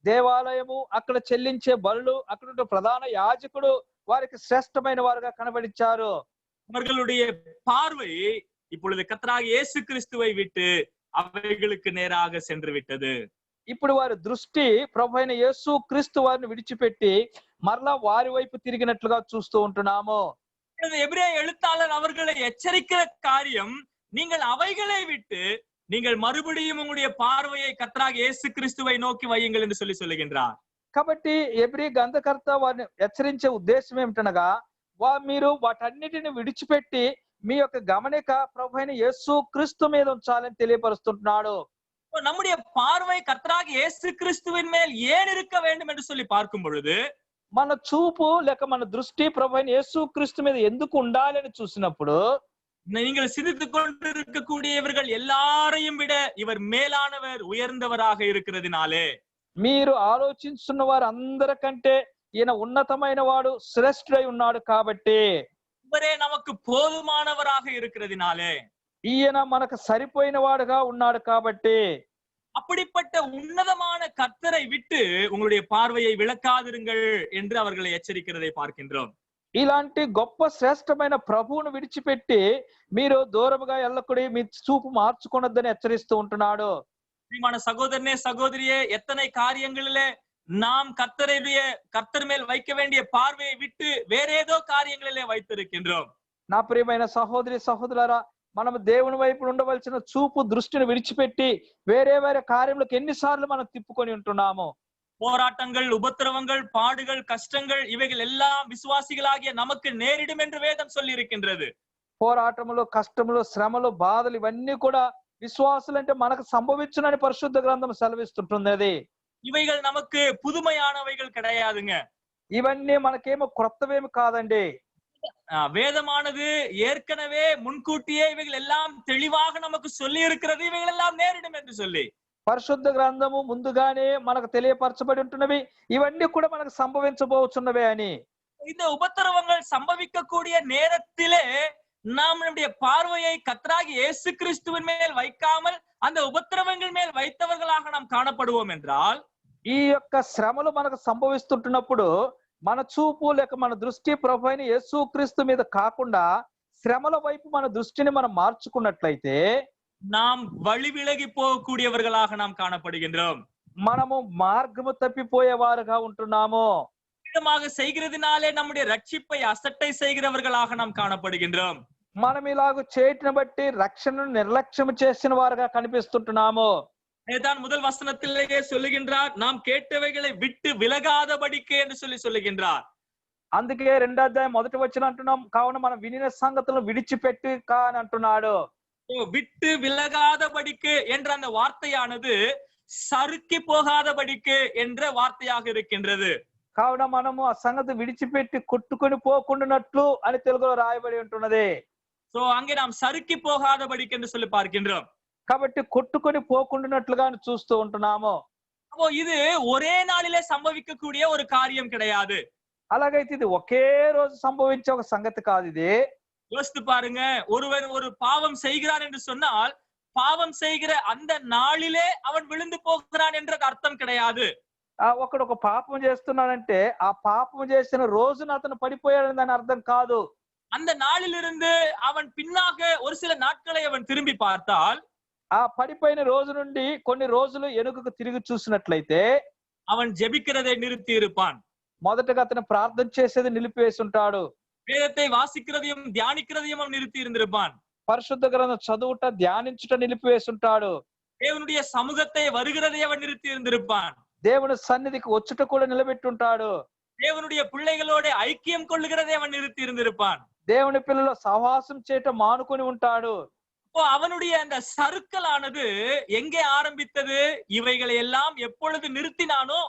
దేవాలయము అక్కడ చెల్లించే బలులు అక్కడ ప్రధాన యాజకుడు వారికి శ్రేష్టమైన వారుగా కనబడించారు. அவர்களுடைய பார்வை இப்பொழுது கர்த்தராகிய இயேசு கிறிஸ்துவை விட்டு அவைகளுக்கு நேராக சென்று விட்டது. ఇప్పుడు వారి దృష్టి ప్రభు అయిన యేసు క్రీస్తు వారిని విడిచిపెట్టి మరలా వారి వైపు తిరిగినట్లుగా చూస్తూ ఉంటున్నాము. எபிரேய எழுத்தாளர் அவர்களை எச்சரிக்கிற காரியம், நீங்கள் அவைகளை விட்டு நீங்கள் மறுபடியும் உங்களுடைய பார்வையை கர்த்தராகிய இயேசு கிறிஸ்துவை நோக்கி வையுங்கள் என்று சொல்லுகின்றார். కాబట్టి ఎబ్రీ గంధకర్త వారిని హెచ్చరించే ఉద్దేశం ఏమిటనగా మీరు వాటన్నిటిని విడిచిపెట్టి మీ యొక్క గమనిక ప్రభు అయిన యేసు క్రీస్తు మీద ఉంచాలని తెలియపరుస్తున్నాడు. நம்முடைய பார்வை கர்த்தராகிய இயேசு கிறிஸ்துவின் மேல் ஏன் இருக்க வேண்டும் என்று சொல்லி பார்க்கும் பொழுது, మన చూపు లేక మన దృష్టి ప్రభు అయిన యేసు క్రీస్తు మీద ఎందుకు ఉండాలని చూసినప్పుడు, நீங்கள் சிந்தித்துக் கொண்டிருக்கக்கூடியவர்கள் எல்லாரையும் விட இவர் மேலானவர், உயர்ந்தவராக இருக்கிறதுனாலே, మీరు ఆలోచిస్తున్న వారు అందరికంటే ఈయన ఉన్నతమైన వాడు, శ్రేష్ఠుడై ఉన్నాడు కాబట్టి, இவரே நமக்கு போதுமானவராக இருக்கிறதுனாலே, ఈయన మనకు సరిపోయిన వాడుగా ఉన్నాడు కాబట్టి. அப்படிப்பட்ட உன்னதமான கர்த்தரை விட்டு உங்களுடைய பார்வையை விளக்காதிருங்கள் என்று அவர்களை எச்சரிக்கிறதை பார்க்கின்றோம். ఇలాంటి గొప్ప శ్రేష్టమైన ప్రభువును విడిచిపెట్టి మీరు దూరముగా వెళ్ళకుడి, మీ చూపు మార్చుకున్నదని హెచ్చరిస్తూ ఉంటున్నాడు. பிரியமான சகோதரனே சகோதரியே, எத்தனை காரியங்களிலே நாம் கர்த்தர் மேல் வைக்க வேண்டிய பார்வையை விட்டு வேற ஏதோ காரியங்களிலே வைத்திருக்கின்றோம். నా ప్రియమైన సహోదరి సహోదరులారా, మనం దేవుని వైపు ఉండవలసిన చూపు దృష్టిని విడిచిపెట్టి వేరే వేరే కార్యములకు ఎన్నిసార్లు మనం తిప్పుకొని ఉంటున్నాము. போராட்டங்கள், உபத்திரவங்கள், பாடுகள், கஷ்டங்கள் இவைகள் எல்லாம் விசுவாசிகளாகிய நமக்கு நேரிடும் என்று வேதம் சொல்லி இருக்கின்றது. పోరాటములు, కష్టములు, శ్రమలు, బాధలు ఇవన్నీ కూడా విశ్వాసులు అంటే మనకు సంభవించునని పరిశుద్ధ గ్రంథం సెలవిస్తుంటున్నది. இவைகள் நமக்கு புதுமையானவைகள் கிடையாதுங்க. ఇవన్నీ మనకేమో క్రొత్తవేమి కాదండి. வேதமானது ஏற்கனவே முன்கூட்டியே இவைகள் எல்லாம் தெளிவாக நமக்கு சொல்லி இருக்கிறது, இவைகள் எல்லாம் நேரிடும் என்று சொல்லி. పరిశుద్ధ గ్రంథము ముందుగానే మనకు తెలియపరచబడి ఉంటున్నవి, ఇవన్నీ కూడా మనకు సంభవించబోచున్నవే అని. இந்த உபத்திரவங்கள் சம்பவிக்கக்கூடிய நேரத்திலே நாம் நம்முடைய பார்வையை கர்த்தராகிய இயேசு கிறிஸ்துவின் மேல் வைக்காமல் அந்த உபத்திரவங்கள் மேல் வைத்தவர்களாக நாம் காணப்படுவோம் என்றால், ఈ యొక్క శ్రమలు మనకు సంభవిస్తుంటున్నప్పుడు మన చూపు లేక మన దృష్టి ప్రభు అయిన యేసు క్రీస్తు మీద కాకుండా శ్రమల వైపు మన దృష్టిని మనం మార్చుకున్నట్లయితే நாம் வழி விலகி போகக்கூடியவர்களாக நாம் காணப்படுகின்றோம். మనము మార్గము తప్పిపోయేవారుగా ఉంటున్నాము. செய்கிறதுனாலே நம்முடைய ரட்சிப்பை அசட்டை செய்கிறவர்களாக நாம் காணப்படுகின்றோம். మనం ఇలాగ చేయటం బట్టి రక్షణను నిర్లక్ష్యం చేసిన వారుగా కనిపిస్తుంటున్నాము. தான் முதல் வசனத்திலேயே சொல்லுகின்றார், நாம் கேட்டவைகளை விட்டு விலகாதபடிக்கு என்று சொல்லுகின்றார். అందుకే 2వ అధ్యాయం మొదటి వచనం అంటున్నాం, కావున మనం వినిన సంగతులను విడిచిపెట్టి అని అంటున్నాడు. விட்டு விலகாதபடிக்கு என்ற அந்த வார்த்தையானது சறுக்கி போகாதபடிக்கு என்ற வார்த்தையாக இருக்கின்றது. కావున మనము ఆ సంగతి విడిచిపెట్టి కొట్టుకొని పోకుండానట్లు అని తెలుగులో రాయబడి ఉంటున్నది. సో அங்கே நாம் சறுக்கி போகாதபடிக்கு என்று சொல்லி பார்க்கின்றோம். కాబట్టి కొట్టుకొని పోకుండానట్లుగా చూస్తూ ఉంటున్నాము. அப்போ இது ஒரே நாளிலே சம்பவிக்கக்கூடிய ஒரு காரியம் கிடையாது. అలాగైతే ఇది ఒకే రోజు సంభవించే ఒక సంగతి కాదు. ఇది யோசித்து பாருங்க, ஒருவன் ஒரு பாவம் செய்கிறான் என்று சொன்னால் பாவம் செய்கிற அந்த நாளிலே அவன் விழுந்து போகிறான் என்றது அர்த்தம் கிடையாது. ఒకడు ఒక పాపం చేస్తున్నాడంటే ఆ పాపం చేసిన రోజున అతను పడిపోయాడని దాని అర్థం కాదు. அந்த நாளிலிருந்து அவன் பின்னாக ஒரு சில நாட்களை அவன் திரும்பி பார்த்தால், ఆ పడిపోయిన రోజు నుండి కొన్ని రోజులు వెనుకకు తిరిగి చూసినట్లయితే அவன் ஜெபிக்கிறதை நிறுத்தி இருப்பான். మొదటగా అతను ప్రార్థన చేసేది నిలిపివేసి ఉంటాడు. வேதத்தை வாசிக்கிறதையும் தியானிக்கிறதையும் அவன் நிறுத்தி இருந்திருப்பான். పరిశుద్ధ గ్రంథం చదువుట, ధ్యానించుట నిలిపివేసి ఉంటాడు. தேவனுடைய சமூகத்தை வருகிறதை அவன் நிறுத்தி இருந்திருப்பான். దేవుని సన్నిధికి వచ్చుట కూడా నిలబెట్టుంటాడు. தேவனுடைய பிள்ளைகளோட ஐக்கியம் கொள்ளுகிறதை அவன் நிறுத்தி இருந்திருப்பான். దేవుని పిల్లల సహవాసం చేయటం మానుకొని ఉంటాడు. அவனுடைய அந்த சறுக்கலானது எங்கே ஆரம்பித்தது? இவைகளை எல்லாம் எப்பொழுது நிறுத்தினானோ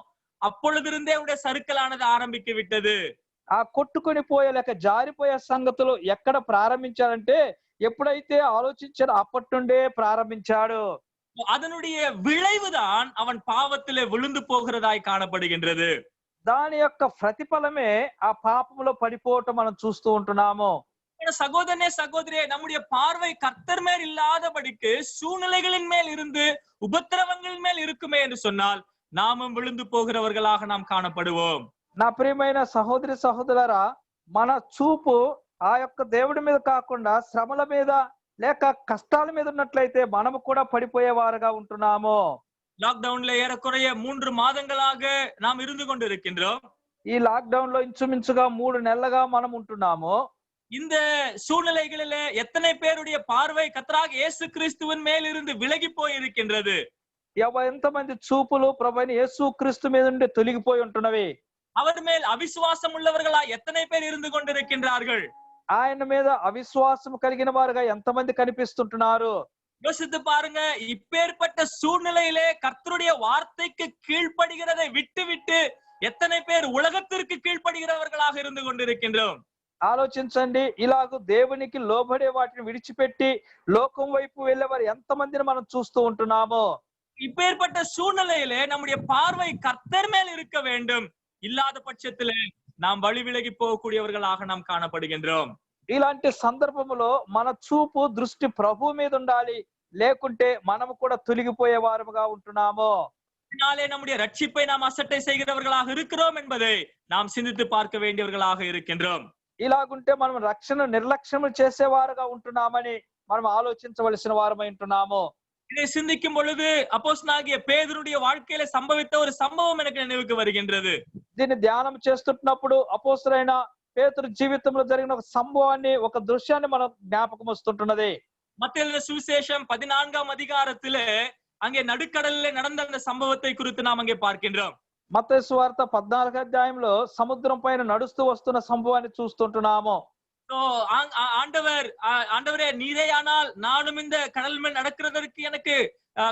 அப்பொழுதிருந்தே அவனுடைய சறுக்கலானது ஆரம்பிக்க விட்டது. ఆ కొట్టుకొని పోయే లేక జారిపోయే సంగతులు ఎక్కడ ప్రారంభించాడంటే ఎప్పుడైతే ఆలోచించాడో అప్పటి నుండే ప్రారంభించాడు. அதனுடைய விளைவுதான் அவன் பாவத்திலே விழுந்து போகிறதாய் காணப்படுகின்றது. దాని యొక్క ప్రతిఫలమే ఆ పాపములో పడిపోవటం మనం చూస్తూ ఉంటున్నాము. சகோதரனே சகோதரியே, நம்முடைய பார்வை கர்த்தர் மேல் இல்லாதபடிக்கு சூழ்நிலைகளின் மேல் இருந்து உபத்திரவங்களின் மேல் இருக்குமே என்று சொன்னால் நாமும் விழுந்து போகிறவர்களாக நாம் காணப்படுவோம். నా ప్రియమైన సహోదరి సహోదరులారా, మన చూపు ఆ యొక్క దేవుడి మీద కాకుండా శ్రమల మీద లేక కష్టాల మీద ఉన్నట్లయితే మనము కూడా పడిపోయేవారుగా ఉంటున్నాము. லாக்டவுன்ல ஏறக்குறைய 3 மாதங்களாக நாம் இருந்து கொண்டிருக்கின்றோம். ఈ లాక్డౌన్ లో ఇంచుమించుగా 3 నెలలుగా మనం ఉంటున్నాము. இந்த சூழ்நிலைகளிலே எத்தனை பேருடைய பார்வை கர்த்தராகிய இயேசு கிறிஸ்துவின் மேல் இருந்து விலகி போய் இருக்கின்றது? ఎంతమంది చూపులు ప్రభువైన యేసు క్రీస్తు మీద నుండి తొలగిపోయి ఉంటున్నవి? அவர் மேல் அவிசுவாசம் உள்ளவர்களா எத்தனை பேர் இருந்து கொண்டிருக்கின்றார்கள்? ఆయన మీద అవిశ్వాసం కలిగిన వారుగా ఎంతమంది కనిపిస్తుంటున్నారు? யோசித்து பாருங்க. இப்பேற்பட்ட சூழ்நிலையிலே கர்த்தருடைய வார்த்தைக்கு கீழ்ப்படுகிறதை விட்டு விட்டு எத்தனை பேர் உலகத்திற்கு கீழ்ப்படுகிறவர்களாக இருந்து கொண்டிருக்கின்றோம்? ఆలోచించండి. ఇలాగూ దేవునికి లోబడే వాటిని విడిచిపెట్టి లోకం వైపు వెళ్ళేవారు ఎంతమందిని మనం చూస్తూ ఉంటున్నామో. இப்பேற்பட்ட சூழ்நிலையிலே நம்முடைய பார்வை கர்த்தர் மேல் இருக்க வேண்டும். இல்லாத பட்சத்திலே நாம் வழி விலகி போகக்கூடியவர்களாக நாம் காணப்படுகின்றோம். ఇలాంటి సందర్భంలో మన చూపు దృష్టి ప్రభు మీద ఉండాలి, లేకుంటే మనము కూడా తొలగిపోయే వారముగా ఉంటున్నాము. இதனாலே நம்முடைய ரட்சிப்பை நாம் அசட்டை செய்கிறவர்களாக இருக்கிறோம் என்பதை நாம் சிந்தித்து பார்க்க வேண்டியவர்களாக இருக்கின்றோம். ఇలాగుంటే మనం రక్షణ నిర్లక్ష్యం చేసేవారుగా ఉంటున్నామని మనం ఆలోచించవలసిన వారమై ఉంటున్నాము. இதை சிந்திக்கும் பொழுது அப்போஸ்தலனாகிய பேதுருடைய வாழ்க்கையில சம்பவித்த ஒரு சம்பவம் எனக்கு நினைவுக்கு வருகின்றது. దీన్ని ధ్యానం చేస్తున్నప్పుడు అపోస్తలుడైన పేతురు జీవితంలో జరిగిన ఒక సంభవాన్ని, ఒక దృశ్యాన్ని మనం జ్ఞాపకం వస్తుంటున్నది. மத்தேயு சுவிசேஷம் 14ஆம் அதிகாரத்திலே அங்கே நடுக்கடலிலே நடந்த அந்த சம்பவத்தை குறித்து நாம் அங்கே பார்க்கின்றோம். మత్తయి సువార్త 14వ అధ్యాయంలో సముద్రం పైన నడుస్తూ వస్తున్న సంభవాన్ని చూస్తుంటున్నాము. ஆண்டவரே நீரேயானால் நானும் இந்த கடல் மேல் நடக்கிறதற்கு எனக்கு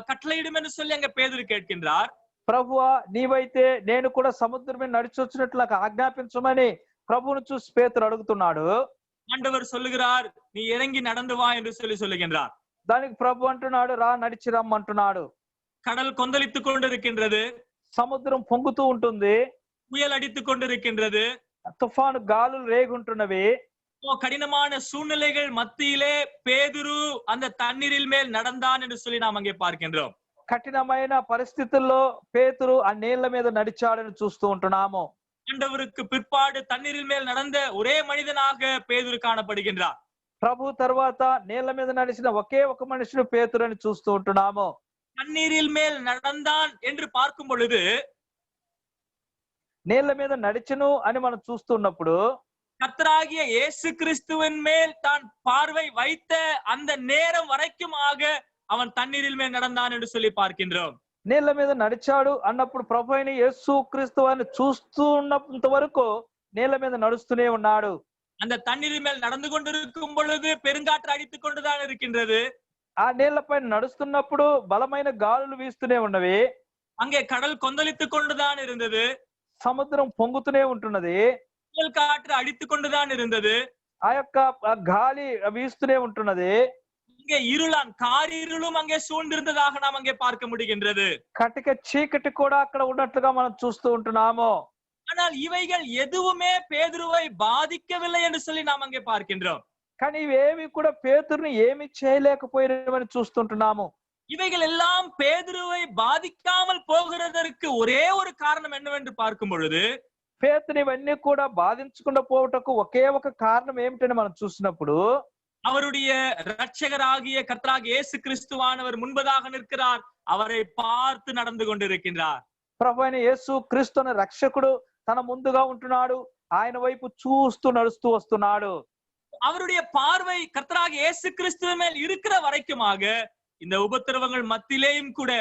கட்டளையிடும் என்று சொல்லி அங்க பேதுரு கேட்கின்றார். ప్రభువా, నీవైతే నేను కూడా సముద్రం మీద నడిచి వచ్చినట్లు నాకు ఆజ్ఞాపించమని ప్రభువును చూసి పేతురు అడుగుతున్నాడు. ஆண்டவர் சொல்லுகிறார், நீ இறங்கி நடந்து வா என்று சொல்லி சொல்லுகின்றார். దానికి ప్రభు అంటున్నాడు, రా నడిచి రమ్మంటున్నాడు. கடல் கொந்தளித்துக் கொண்டிருக்கின்றது, సముద్రం పొంగుతూ ఉంటుంది, புயல் அடித்துக் கொண்டிருக்கின்றது, తుఫాను గాలులు రేగుంటున్నవి. கடினமான சூழ்நிலைகள் மத்தியிலே பேதுரு அந்த தண்ணீரில் மேல் நடந்தான் என்று சொல்லி நாம் அங்கே பார்க்கின்றோம். కఠినమైన పరిస్థితుల్లో పేతురు ఆ నీళ్ల మీద నడిచాడని చూస్తూ ఉంటున్నాము. ஆண்டவருக்கு பிற்பாடு தண்ணீரில் மேல் நடந்த ஒரே மனிதனாக பேதுரு காணப்படுகின்றார். ప్రభు తర్వాత నీళ్ల మీద నడిచిన ఒకే ఒక మనుషుడు పేతురు అని చూస్తూ ఉంటున్నాము. தண்ணீரில் மேல் நடந்தான் என்று பார்க்கும் பொழுது, నీళ్ల మీద నడిచను అని మనం చూస్తున్నప్పుడు, கர்த்தராகிய இயேசு கிறிஸ்துவின் மேல் தான் பார்வை வைத்த அந்த நேரம் வரைக்குமாக அவன் தண்ணீரில் மேல் நடந்தான் என்று சொல்லி பார்க்கின்றோம். నీళ్ల మీద నడిచాడు అన్నప్పుడు ప్రభు అయిన యేసు క్రీస్తు వారిని చూస్తూ ఉన్నంత వరకు నీళ్ల మీద నడుస్తూనే ఉన్నాడు. அந்த தண்ணீரின் மேல் நடந்து கொண்டிருக்கும் பொழுது பெருங்காற்று அடித்துக் கொண்டுதான் இருக்கின்றது. ఆ నీళ్ల పైన నడుస్తున్నప్పుడు బలమైన గాలులు వీస్తూనే ఉన్నవి. அங்கே கடல் கொந்தளித்துக் கொண்டுதான் இருந்தது. సముద్రం పొంగుతూనే ఉంటున్నది. புயல் காற்று அடித்துக் கொண்டுதான் இருந்தது. ఆ యొక్క గాలి వీస్తూనే ఉంటున్నది. இங்கே இருளான் காரிருளும் அங்கே சூழ்ந்திருந்ததாக நாம் அங்கே பார்க்க முடிகின்றது. కటిక చీకటి కూడా అక్కడ ఉన్నట్లుగా మనం చూస్తూ ఉంటున్నాము. ஆனால் இவைகள் எதுவுமே பேதுருவை பாதிக்கவில்லை என்று சொல்லி நாம் அங்கே பார்க்கின்றோம். కానీ ఇవేమి కూడా పేతురుని ఏమి చేయలేకపోయినవని చూస్తుంటున్నాము. இவைகள் எல்லாம் பேதுருவை பாதிக்காமல் போகிறதற்கு ஒரே ஒரு காரணம் என்னவென்று பார்க்கும் பொழுது, పేతుని ఇవన్నీ కూడా బాధించకుండా పోవటకు ఒకే ఒక కారణం ఏమిటని మనం చూసినప్పుడు, அவருடைய இரட்சகராகிய கர்த்தராகிய இயேசு கிறிஸ்துவானவர் முன்பதாக நிற்கிறார். அவரை பார்த்து நடந்து கொண்டிருக்கின்றார். ప్రభు అయిన యేసు క్రీస్తు అనే రక్షకుడు తన ముందుగా ఉంటున్నాడు. ఆయన వైపు చూస్తూ నడుస్తూ వస్తున్నాడు. அவருடைய பார்வை கர்த்தராகிய இயேசு கிறிஸ்துவின் மேல் இருக்கிற வரைக்குமாக இந்த உபத்திரவங்கள் மத்தியிலேயும் கூட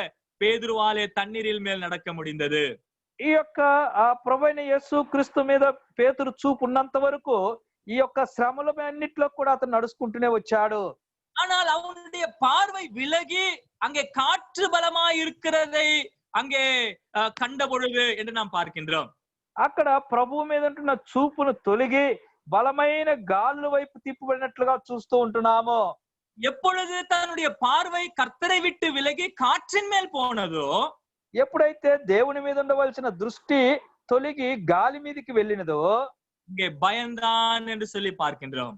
பேதுருவாலே தண்ணீரில் மேல் நடக்க முடிந்தது. ఈ యొక్క ప్రభు అయిన యేసు క్రీస్తు మీద పేతురు చూపు ఉన్నంత వరకు ఈ యొక్క శ్రమల అన్నిట్లో కూడా అతను నడుచుకుంటూనే వచ్చాడు. ஆனால் அவனுடைய பார்வை விலகி அங்கே காற்று பலமாய் இருக்கிறதை அங்கே கண்ட பொழுது என்று நாம் பார்க்கின்றோம். అక్కడ ప్రభువు మీద ఉంటున్న చూపును తొలగి బలమైన గాలుల వైపు తిప్పబడినట్లుగా చూస్తూ ఉంటున్నాము. எப்பொழுது தன்னுடைய பார்வை கர்த்தரை விட்டு விலகி காற்றின் மேல் போனதோ, ఎప్పుడైతే దేవుని మీద ఉండవలసిన దృష్టి తొలగి గాలి మీదకి వెళ్ళినదో, இங்கே பயந்தான் என்று சொல்லி பார்க்கின்றோம்.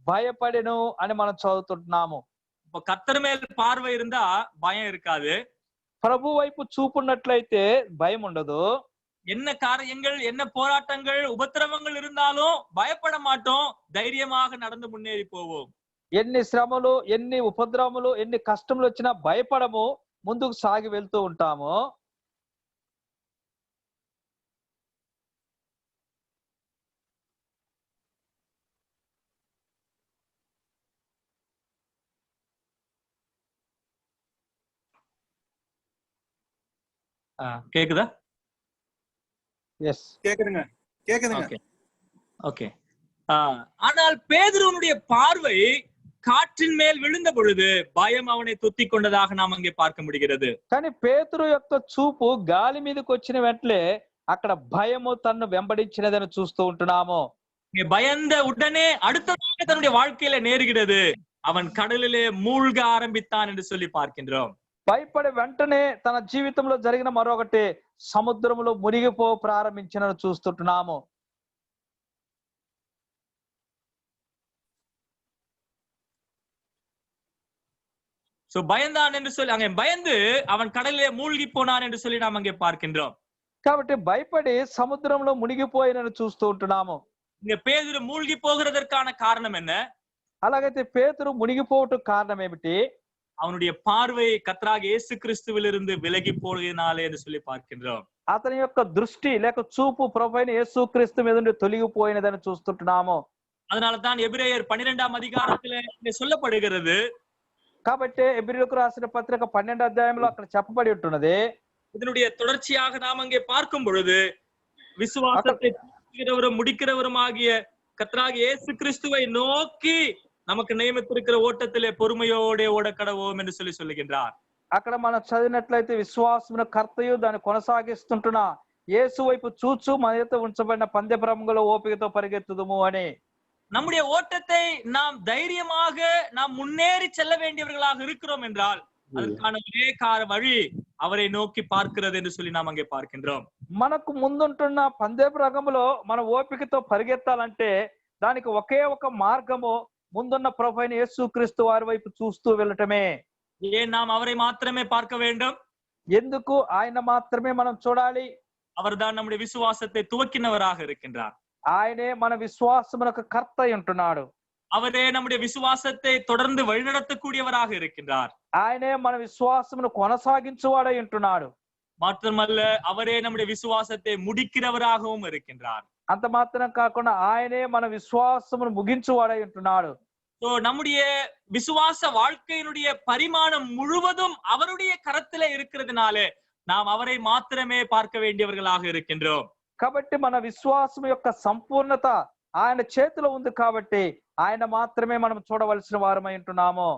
భయపడెను అని మనం చదువుతుంటున్నాము. இப்ப கர்த்தர் மேல் பார்வை இருந்தா பயம் இருக்காது. ప్రభు వైపు చూపున్నట్లయితే భయం ఉండదు. என்ன காரியங்கள், என்ன போராட்டங்கள், உபத்திரவங்கள் இருந்தாலும் பயப்பட மாட்டோம். தைரியமாக நடந்து முன்னேறி போவோம். ఎన్ని శ్రమలు, ఎన్ని ఉపద్రవములు, ఎన్ని కష్టములు వచ్చినా భయపడము, ముందుకు సాగి వెళ్తూ ఉంటాము. கேக்குதா? ఎస్, கேக்குதுங்க கேக்குதுங்க. Okay okay. ஆனால் பேதுருவனுடைய பார்வை காற்றின் மேல் விழுந்த பொழுது பயம் அவனை தொத்திக் கொண்டதாக நாம் அங்கே பார்க்க முடிகிறது. కానీ పేతురు యొక్క చూపు గాలి మీదకి వచ్చిన వెంటనే అక్కడ భయము తన్ను వెంబడించినదని చూస్తూ ఉంటున్నాము. பயந்த உடனே அடுத்ததாக தன்னுடைய வாழ்க்கையில நேருகிறது. அவன் கடலிலே மூழ்க ஆரம்பித்தான் என்று சொல்லி பார்க்கின்றோம். భయపడే వెంటనే తన జీవితంలో జరిగిన మరొకటి, సముద్రంలో మునిగిపో ప్రారంభించినని చూస్తుంటున్నాము. சோ பயந்தான் என்று சொல்லி அங்கே பயந்து அவன் கடலிலே மூழ்கி போனான் என்று சொல்லி நாம் அங்கே பார்க்கின்றோம். కాబట్టి భయపడి సముద్రంలో మునిగిపోయినని చూస్తూ ఉంటున్నాము. இங்க பேதுரு மூழ்கி போகிறதற்கான காரணம் என்ன? అలాగైతే పేతురు మునిగిపోవటం కారణం ఏమిటి? அவனுடைய பார்வை கர்த்தராகிய இயேசு கிறிஸ்துவிலிருந்து விலகி போனதினாலே என்று சொல்லி பார்க்கின்றோம். అతని యొక్క దృష్టి లేక చూపు ప్రభువైన యేసుక్రీస్తు మీద నుండి తొలగిపోయినదని చూస్తుంటున్నాము. அதனால தான் எபிரேயர் 12ஆம் அதிகாரத்திலே இங்கே சொல்லப்படுகிறது. కాబట్టి ఎబ్రీయులకు రాసిన పత్రిక 12వ అధ్యాయంలో అక్కడ చెప్పబడి ఉంటున్నది. இதனுடைய தொடர்ச்சியாக நாம் அங்கே பார்க்கும் பொழுது விசுவாசத்தை துவக்குகிறவரும் முடிக்கிறவருமாகிய கர்த்தராகிய இயேசு கிறிஸ்துவை நோக்கி நமக்கு நியமித்திருக்கிற ஓட்டத்திலே பொறுமையோட ஓட கடவோம் என்று சொல்லி சொல்லுகின்றார். అక్కడ మనం చదివినట్లయితే విశ్వాసమున కర్తయు దాన్ని కొనసాగిస్తుంటున్న యేసు వైపు చూచు మనతో ఉంచబడిన పందెప్రములో ఓపికతో పరిగెత్తుదుము అని. நம்முடைய ஓட்டத்தை நாம் தைரியமாக நாம் முன்னேறி செல்ல வேண்டியவர்களாக இருக்கிறோம் என்றால் அதற்கான ஒரே வழி அவரை நோக்கி பார்க்கிறது என்று சொல்லி நாம் அங்கே பார்க்கின்றோம். మనకు ముందుంటున్న పందెపు రంగంలో మన ఓపికతో పరిగెత్తాలంటే దానికి ఒకే ఒక మార్గము ముందున్న ప్రభువైన యేసుక్రీస్తు వారి వైపు చూస్తూ వెళ్ళటమే. ஏன் நாம் அவரை மாத்திரமே பார்க்க வேண்டும்? ఎందుకు ఆయన మాత్రమే మనం చూడాలి? அவர்தான் நம்முடைய விசுவாசத்தை துவக்கினவராக இருக்கின்றார். ఆయనే మన విశ్వాసమునకు కర్త అయి ఉంటున్నాడు. அவரே நம்முடைய விசுவாசத்தை தொடர்ந்து வழிநடத்தக்கூடியவராக இருக்கின்றார். ఆయనే మన విశ్వాసమును కొనసాగించువాడై ఉంటున్నాడు. மாத்திரமல்ல அவரே நம்முடைய விசுவாசத்தை முடிக்கிறவராகவும் இருக்கின்றார். అంత మాత్రం కాకుండా ఆయనే మన విశ్వాసమును ముగించువాడై ఉంటున్నాడు. சோ நம்முடைய விசுவாச வாழ்க்கையினுடைய பரிமாணம் முழுவதும் அவருடைய கரத்திலே இருக்கிறதுனாலே நாம் அவரை மாத்திரமே பார்க்க வேண்டியவர்களாக இருக்கின்றோம். కాబట్టి మన విశ్వాసం యొక్క సంపూర్ణత ఆయన చేతిలో ఉంది కాబట్టి ఆయన మాత్రమే మనం చూడవలసిన వారమై ఉంటున్నాము.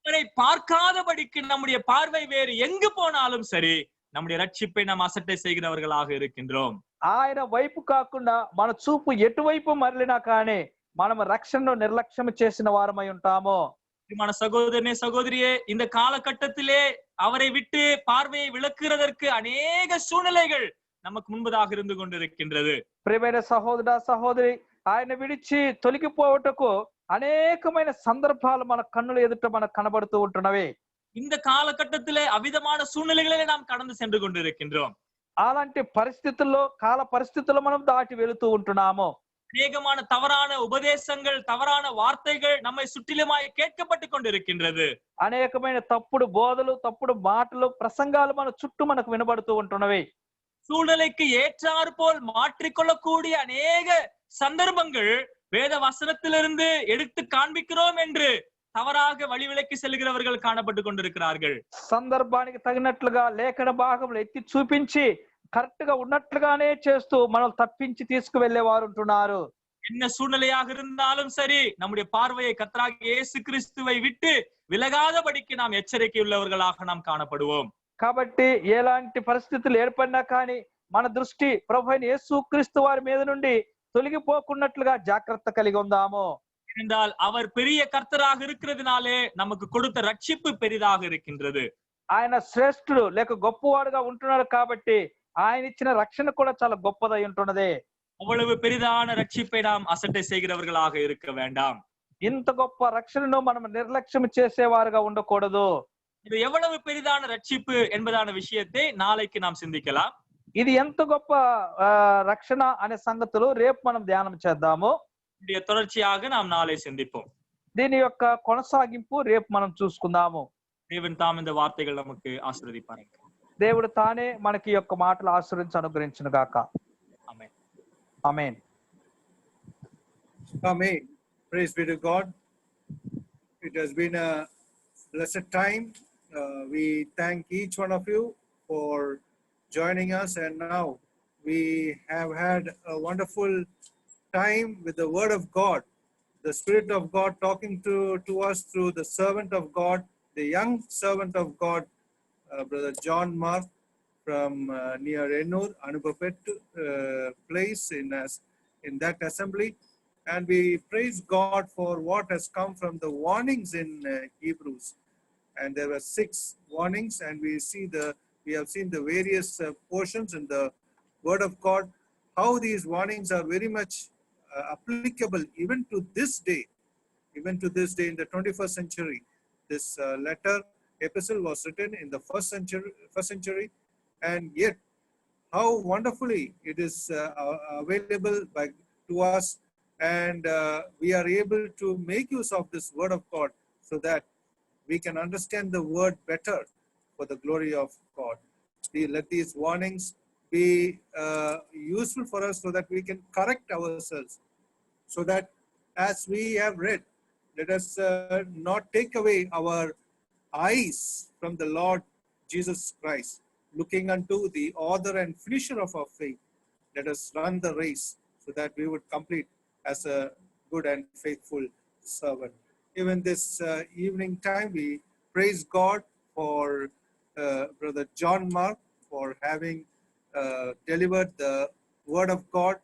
அவரை பார்க்காதபடிக்கு நம்முடைய பார்வை வேறு எங்கு போனாலும் சரி நம்முடைய ரட்சிப்பை நாம் அசட்டை செய்கிறவர்களாக இருக்கின்றோம். ఆయన వైపు కాకుండా మన చూపు ఎటువైపు మరలినా కానీ మనం రక్షణను నిర్లక్ష్యం చేసిన వారమై ఉంటాము. మన சகோதரனே சகோதரியே, இந்த காலகட்டத்திலே அவரை விட்டு பார்வையை விளக்குறதற்கு அநேக சூழ்நிலைகள் நமக்கு முன்பதாக இருந்து கொண்டிருக்கின்றது. ప్రియమైన సహోదర సహోదరి, ఆయన విడిచి తొలగిపోవటకు అనేకమైన సందర్భాలు మన కన్నుల ఎదుట మనకు కనబడుతూ ఉంటున్నవి. இந்த காலகட்டத்திலே அவிதமான சூழ்நிலைகளிலே நாம் கடந்து சென்று கொண்டிருக்கின்றோம். అలాంటి పరిస్థితుల్లో కాల పరిస్థితుల్లో మనం దాటి వెళుతూ ఉంటున్నాము. அநேகமான தவறான உபதேசங்கள், தவறான வார்த்தைகள் நம்மை சுற்றிலுமாய் கேட்கப்பட்டு கொண்டிருக்கின்றது. అనేకమైన తప్పుడు బోధలు, తప్పుడు మాటలు, ప్రసంగాలు మన చుట్టూ మనకు వినబడుతూ ఉంటున్నవి. சூழ்நிலைக்கு ஏற்றாறு போல் மாற்றிக்கொள்ளக்கூடிய அநேக சந்தர்ப்பங்கள் வேத வசனத்திலிருந்து எடுத்து காண்பிக்கிறோம் என்று தவறாக வழிவிலக்கி செல்கிறவர்கள் காணப்பட்டு கொண்டிருக்கிறார்கள். సందర్భానికి తగినట్లుగా లేఖన భాగంలో ఎత్తి చూపించి కరెక్ట్ గా ఉన్నట్లుగానే చేస్తూ మనం తప్పించి తీసుకువెళ్లే వారు ఉంటున్నారు. என்ன சூழ்நிலையாக இருந்தாலும் சரி நம்முடைய பார்வையை கர்த்தராகிய இயேசு கிறிஸ்துவை விட்டு விலகாதபடிக்கு நாம் எச்சரிக்கை உள்ளவர்களாக நாம் காணப்படுவோம். కాబట్టి ఎలాంటి పరిస్థితులు ఏర్పడినా కానీ మన దృష్టి ప్రభువైన యేసుక్రీస్తు వారి మీద నుండి తొలగిపోకున్నట్లుగా జాగ్రత్త కలిగి ఉందాము. என்றால் அவர் பெரிய கர்த்தராக இருக்கிறதுனாலே நமக்கு கொடுத்த ரட்சிப்பு பெரிதாக இருக்கின்றது. ఆయన శ్రేష్ఠుడు లేక గొప్పవాడుగా ఉంటున్నాడు కాబట్టి ఆయన ఇచ్చిన రక్షణ కూడా చాలా గొప్పదై ఉంటున్నది. அவ்வளவு பெரிதான ரட்சிப்பை நாம் அசட்டை செய்கிறவர்களாக இருக்க வேண்டாம். ఇంత గొప్ప రక్షణను మనం నిర్లక్ష్యం చేసేవారుగా ఉండకూడదు. இது எவ்வளவு பெரிதான ரட்சிப்பு என்பதான விஷயத்தை நாளைக்கு நாம் சிந்திக்கலாம். ఇది ఎంత గొప్ప రక్షణ అనే సంగతులు రేపు మనం ధ్యానం చేద్దాము. இதனுடைய தொடர்ச்சியாக நாம் நாளை சிந்திப்போம். దీని యొక్క కొనసాగింపు రేపు మనం చూసుకుందాము. தேவன் தாம் இந்த வார்த்தைகள் நமக்கு ஆசீர்வதிப்பார்கள். దేవుడు తానే మనకి ఈ యొక్క మాటలు ఆశీర్వదించి అనుగ్రహించును గాక. ஆமென். ఆమేన్. Amen. Praise be to God. It has been a blessed time. We thank each one of you for joining us, and now we have had a wonderful time with the Word of God, the Spirit of God talking to us through the servant of God, the young servant of God, Brother John Mark from near Ennur, Anubapet place in that assembly. And we praise God for what has come from the warnings in Hebrews. And there were 6 warnings, and we have seen the various portions in the Word of God, how these warnings are very much applicable even to this day in the 21st century. This letter epistle was written in the first century, and yet how wonderfully it is available to us, and we are able to make use of this word of God so that we can understand the word better for the glory of God. Let these warnings be useful for us so that we can correct ourselves, so that as we have read, let us not take away our eyes from the Lord Jesus Christ, looking unto the author and finisher of our faith. Let us run the race so that we would complete as a good and faithful servant. Even this evening time, we praise God for Brother John Mark for having delivered the word of God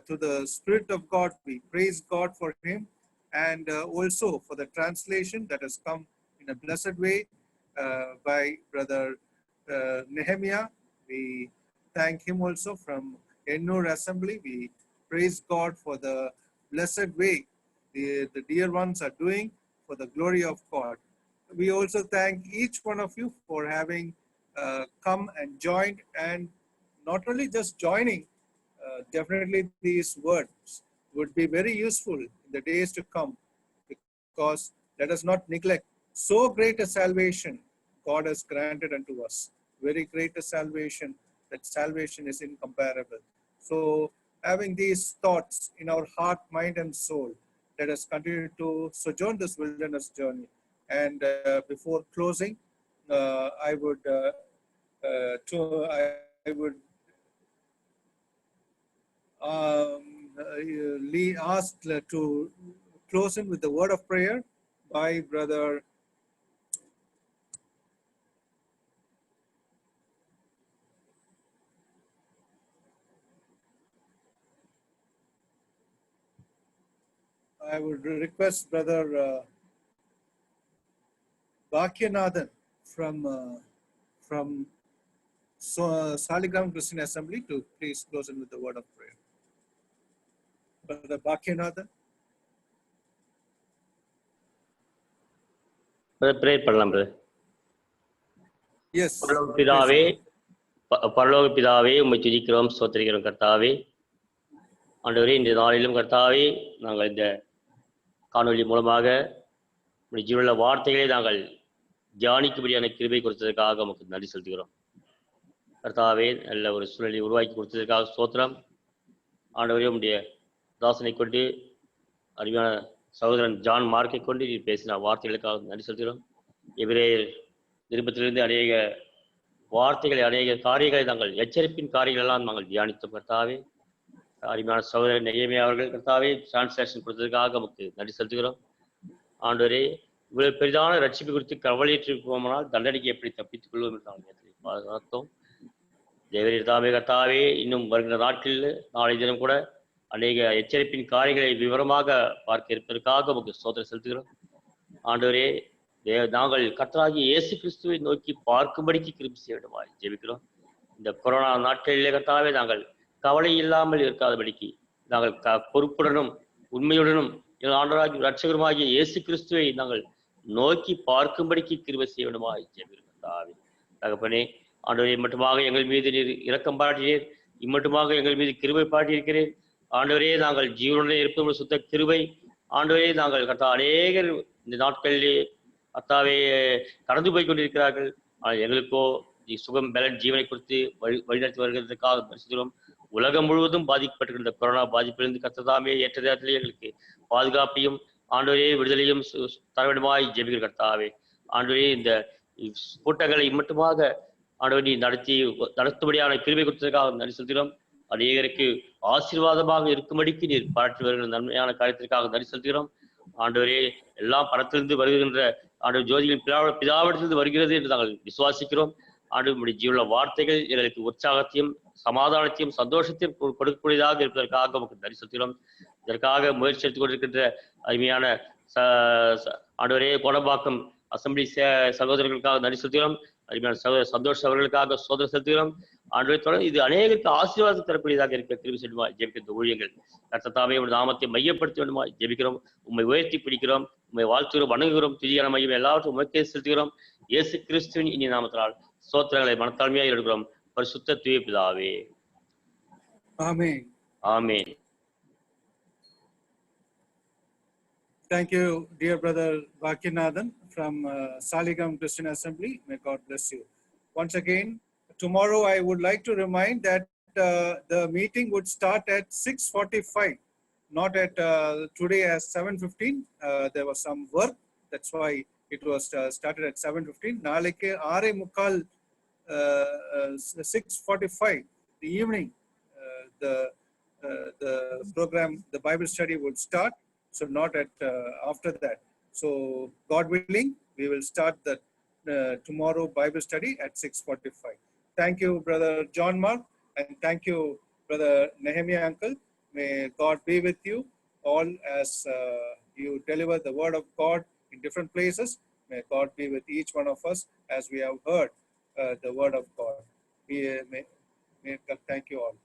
to the Spirit of God. We praise God for him, and also for the translation that has come in a blessed way by Brother Nehemiah. We thank him also from Ennur Assembly. We praise God for the blessed way the dear ones are doing for the glory of God. We also thank each one of you for having come and joined, and not only just joining, definitely these words would be very useful in the days to come, because let us not neglect so great a salvation God has granted unto us. Very great a salvation, that salvation is incomparable. So having these thoughts in our heart, mind and soul, let us continue to sojourn this wilderness journey. And before closing, I would asked to close in with the word of prayer by Brother I would request Brother Bhakyanathan from Saligram Christian Assembly to please close in with the word of prayer. Brother Bhakyanathan. Prayer பண்ணலாம் brother. Yes. பரலோக பிதாவே உம்மை துதிக்கிறோம், ஸ்தோத்திரிக்கிறோம் கர்த்தாவே. ஆண்டவரே, இந்த நாளிலும் கர்த்தாவே, நாங்கள் இந்த காணொலி மூலமாக உம்முடைய ஜீவனுள்ள வார்த்தைகளை நாங்கள் தியானிக்கும்படியான கிருபை கொடுத்ததற்காக உமக்கு நன்றி செலுத்துகிறோம் கர்த்தாவே. நல்ல ஒரு சூழலை உருவாக்கி கொடுத்ததற்காக ஸ்தோத்திரம். ஆண்டவரே, உம்முடைய தாசனை கொண்டு அருமையான சகோதரன் ஜான் மார்க்கை கொண்டு நீ பேசின வார்த்தைகளுக்காக நன்றி செலுத்துகிறோம். எபிரேயர் நிருபத்திலிருந்து அநேக வார்த்தைகளை, அநேக காரியங்களை நாங்கள் எச்சரிப்பின் காரியங்கள் எல்லாம் நாங்கள் தியானித்தோம் கர்த்தாவே. அருமையான சகோதரன் நெகேமியா அவர்கள் கர்த்தாவே டிரான்ஸ்லேஷன் கொடுத்ததுக்காக நமக்கு நன்றி செலுத்துகிறோம். ஆண்டவரே, இவ்வளவு பெரிதான ரட்சிப்பு குறித்து கவலையிட்டிருப்போமானால் தண்டனைக்கு எப்படி தப்பித்துக் கொள்வோம் என்று நாங்கள் பார்த்தோம். தேவரீர் தாமே கர்த்தாவே, இன்னும் வருகிற நாட்களில் நாளை தினம் கூட அநேக எச்சரிப்பின் காரியங்களை விவரமாக பார்க்க இருப்பதற்காக நமக்கு ஸ்தோத்திரம் செலுத்துகிறோம். ஆண்டவரே, நாங்கள் கர்த்தராகிய இயேசு கிறிஸ்துவை நோக்கி பார்க்கும்படிக்கு கிருபை செய்ய வேண்டுமாய் ஜெபிக்கிறோம். இந்த கொரோனா நாட்களிலே கர்த்தாவே, நாங்கள் கவலை இல்லாமல் இருக்காதபடிக்கு நாங்கள் பொறுப்புடனும் உண்மையுடனும் ஆண்டவராகிய இரட்சகருமாகிய இயேசு கிறிஸ்துவை நாங்கள் நோக்கி பார்க்கும்படிக்கு கிருபை செய்ய வேண்டுமாய் ஜெபிக்கிறோம் கர்த்தாவே. தகப்பனே, ஆண்டவரே, மட்டுமாக எங்கள் மீது நீர் இரக்கம் பாட்டினீர், இம்மட்டுமாக எங்கள் மீது கிருபை பாட்டியிருக்கிறேன். ஆண்டவரே, நாங்கள் ஜீவனுடைய இருப்பது சுத்த கிருபை. ஆண்டவரே, நாங்கள் கர்த்தா அநேகர் இந்த நாட்களிலே கர்த்தாவே கடந்து போய் கொண்டிருக்கிறார்கள். ஆனால் எங்களுக்கோ நீ சுகம் பலன் ஜீவனை கொடுத்து வழிநடத்தி வருகிறதுக்காக பரிசுகிறோம். உலகம் முழுவதும் பாதிக்கப்பட்டிருக்கின்ற கொரோனா பாதிப்பிலிருந்து கர்த்ததாமே ஏற்ற நேரத்திலே எங்களுக்கு பாதுகாப்பையும் ஆண்டவரே விடுதலையும் தர வேண்டுமாய் ஜெபிக்கிற கர்த்தாவே. ஆண்டவரே, இந்த கூட்டங்களை மட்டுமாக ஆண்டவர் நீ நடத்தும்படியான கிருபை கொடுத்ததற்காக நன்றி செலுத்துகிறோம். அநேகருக்கு ஆசீர்வாதமாக இருக்கும்படிக்கு நீர் பாராட்டி வருகிற நன்மையான காரியத்திற்காக நன்றி செலுத்துகிறோம். ஆண்டவரே, எல்லாம் பரத்திலிருந்து வருகின்ற ஆண்டவர் ஜோதிகளின் பிதாவிடத்திலிருந்து வருகிறது என்று நாங்கள் விசுவாசிக்கிறோம். ஆண்டவருடைய ஜீவனுள்ள வார்த்தைகள் எங்களுக்கு உற்சாகத்தையும் சமாதானத்தையும் சந்தோஷத்தையும் கொடுக்கக்கூடியதாக இருப்பதற்காக நமக்கு நன்றி செலுத்துகிறோம். இதற்காக முயற்சி எடுத்துக் கொண்டிருக்கின்ற அருமையான ஆண்டவரே கோடம்பாக்கம் அசம்பிளி சகோதரர்களுக்காக நன்றி செலுத்துகிறோம். அருமையான சகோதரர் சந்தோஷ் அவர்களுக்காக சோதனை செலுத்துகிறோம். ஆண்டவரே தொடர்ந்து இது அநேகருக்கு ஆசீர்வாதம் தரக்கூடியதாக இருக்க திரும்பி செல்லுமா ஜெபிக்கிற இந்த ஊழியங்கள் கர்த்தத்தாவே உடைய நாமத்தை மையப்படுத்த வேண்டுமா ஜெபிக்கிறோம். உம்மை உயர்த்தி பிடிக்கிறோம், உம்மை வாழ்த்துகிறோம், வணங்குகிறோம், துதியான மையம் எல்லாவற்றும் உமக்கே செலுத்துகிறோம். இயேசு கிறிஸ்துவின் இனி நாமத்தினால் ஸ்தோத்திரங்களை மனத்தாழ்மையாக எடுக்கிறோம். பரிசுத்த தூய பிதாவே, Amen. Amen. Thank you, dear brother Vakyanathan from Saligam Christian Assembly. May God bless you. Once again, tomorrow I would like to remind that the meeting would start at 6:45, not at today as 7:15. There was some work, that's why it was started at 7:15. Nalike 6:45, 6:45, the evening, the program, the Bible study would start. So not at after that. So God willing, we will start the tomorrow Bible study at 6:45. Thank you, brother John Mark, and thank you, brother Nehemiah uncle. May God be with you all as you deliver the word of God in different places. May God be with each one of us as we have heard the word of God. May God thank you all.